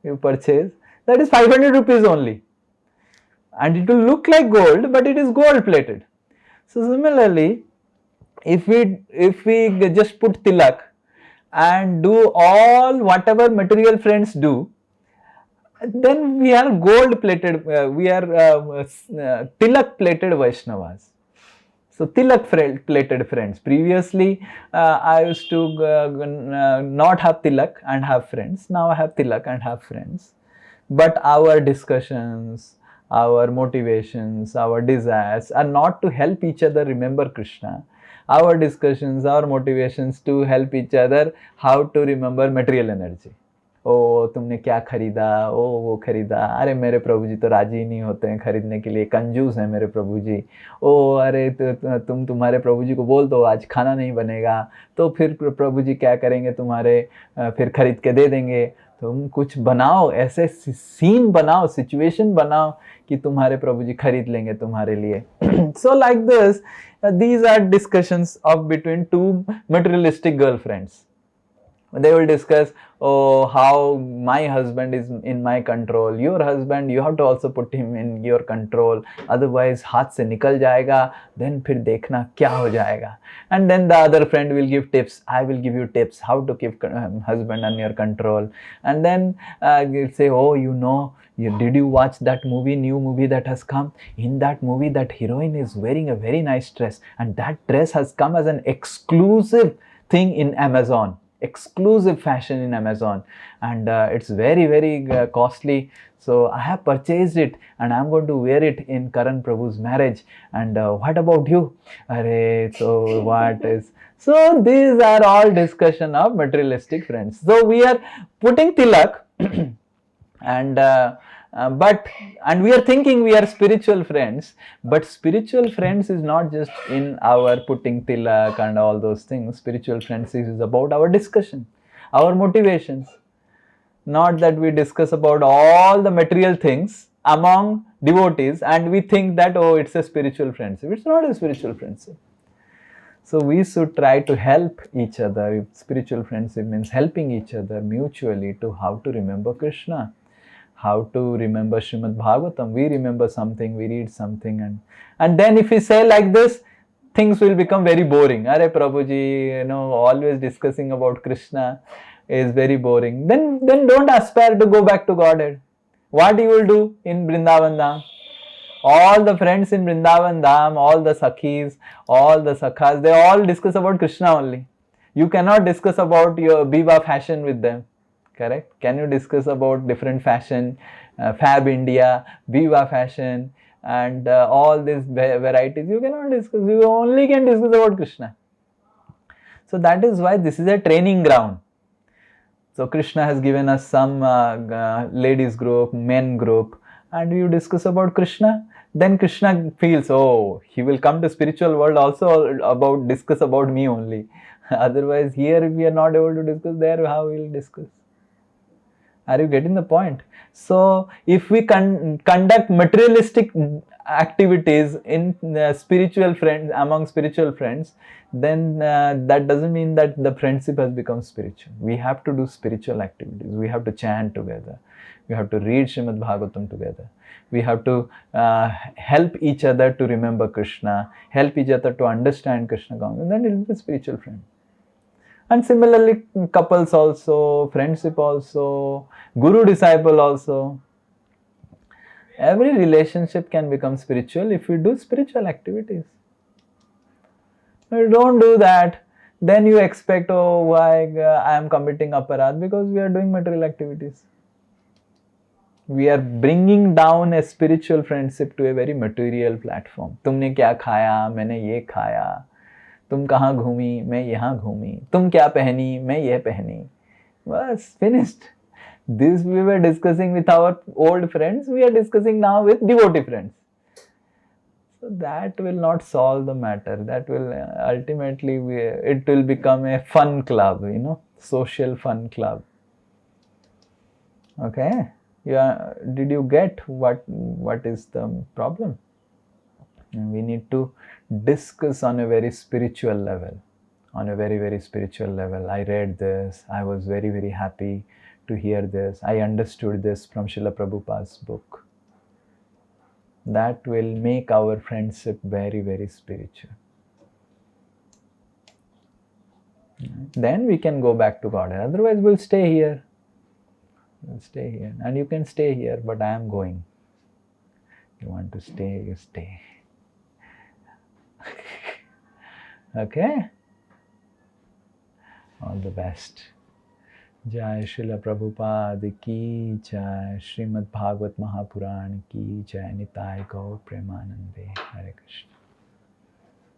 you purchase, that is 500 rupees only, and it will look like gold, but it is gold plated. So similarly, if we just put tilak and do all whatever material friends do, then we are gold plated, we are tilak plated Vaishnavas. So tilak plated friends. Previously, I used to not have tilak and have friends. Now I have tilak and have friends. But our discussions, our motivations, our desires are not to help each other remember Krishna. Our discussions, our motivations to help each other how to remember material energy. ओ तुमने क्या खरीदा, ओ वो खरीदा, अरे मेरे प्रभु जी तो राजी ही नहीं होते हैं खरीदने के लिए, कंजूस हैं मेरे प्रभु जी. ओ अरे तुम तुम्हारे प्रभु जी को बोल दो आज खाना नहीं बनेगा, तो फिर प्रभु जी क्या करेंगे तुम्हारे, फिर खरीद के दे देंगे. तुम कुछ बनाओ, ऐसे सीन बनाओ, सिचुएशन बनाओ कि तुम्हारे प्रभु जी खरीद लेंगे तुम्हारे लिए. So like this, these are discussions of between two materialistic girlfriends. They will discuss, oh, how my husband is in my control, your husband, you have to also put him in your control, otherwise हाथ से निकल जाएगा, then फिर देखना क्या हो जाएगा. And then the other friend will give tips, I will give you tips how to keep husband under your control. And then you'll say, oh, you know, did you watch that movie, new movie that has come? In that movie, that heroine is wearing a very nice dress, and that dress has come as an exclusive thing in Amazon. Exclusive fashion in Amazon, and it's very, very costly. So I have purchased it and I'm going to wear it in Karan Prabhu's marriage. And what about you? Arey, so what is? So these are all discussion of materialistic friends. So we are putting tilak and we are thinking we are spiritual friends, but spiritual friends is not just in our putting tilak and all those things. Spiritual friends is about our discussion, our motivations. Not that we discuss about all the material things among devotees and we think that, oh, it's a spiritual friendship. It's not a spiritual friendship. So we should try to help each other. Spiritual friendship means helping each other mutually to how to remember Krishna, how to remember Srimad Bhagavatam. We remember something, we read something, and then if we say like this, things will become very boring. Are Prabhuji, you know, always discussing about Krishna is very boring. Then don't aspire to go back to Godhead. What you will do in Vrindavan Dham? All the friends in Vrindavan Dham, all the Sakhis, all the Sakhas, they all discuss about Krishna only. You cannot discuss about your Biva fashion with them. Correct? Can you discuss about different fashion, Fab India, Viva fashion, and all these varieties? You cannot discuss. You only can discuss about Krishna. So that is why this is a training ground. So Krishna has given us some ladies group, men group, and you discuss about Krishna. Then Krishna feels, oh, he will come to spiritual world also discuss about me only. Otherwise, here if we are not able to discuss, there how we will discuss? Are you getting the point? So if we conduct materialistic activities in spiritual friends, among spiritual friends, then that doesn't mean that the friendship has become spiritual. We have to do spiritual activities. We have to chant together. We have to read Srimad Bhagavatam together. We have to help each other to remember Krishna, help each other to understand Krishna consciousness, and then it will be a spiritual friend. And similarly, couples also, friendship also, guru-disciple also. Every relationship can become spiritual if we do spiritual activities. If you don't do that, then you expect, oh, why I am committing aparadh? Because we are doing material activities. We are bringing down a spiritual friendship to a very material platform. तुमने क्या खाया, मैंने ये खाया, तुम कहाँ घूमी, मैं यहाँ घूमी, तुम क्या पहनी, मैं ये पहनी. बस, finished. This we were discussing with our old friends, we are discussing now with devotee friends. So that will not solve the matter. That will ultimately, it will become a fun club, social fun club. Okay? Did you get what is the problem? And we need to discuss on a very spiritual level. On a very, very spiritual level. I read this. I was very, very happy to hear this. I understood this from Srila Prabhupada's book. That will make our friendship very, very spiritual. Then we can go back to God. Otherwise, we'll stay here. We'll stay here. And you can stay here, but I am going. You want to stay, you stay. Okay? All the best. Jai Srila Prabhupada ki jai, Srimad Bhagavad Mahapuran ki jai, Nitai Gaur Premanande. Hare Krishna.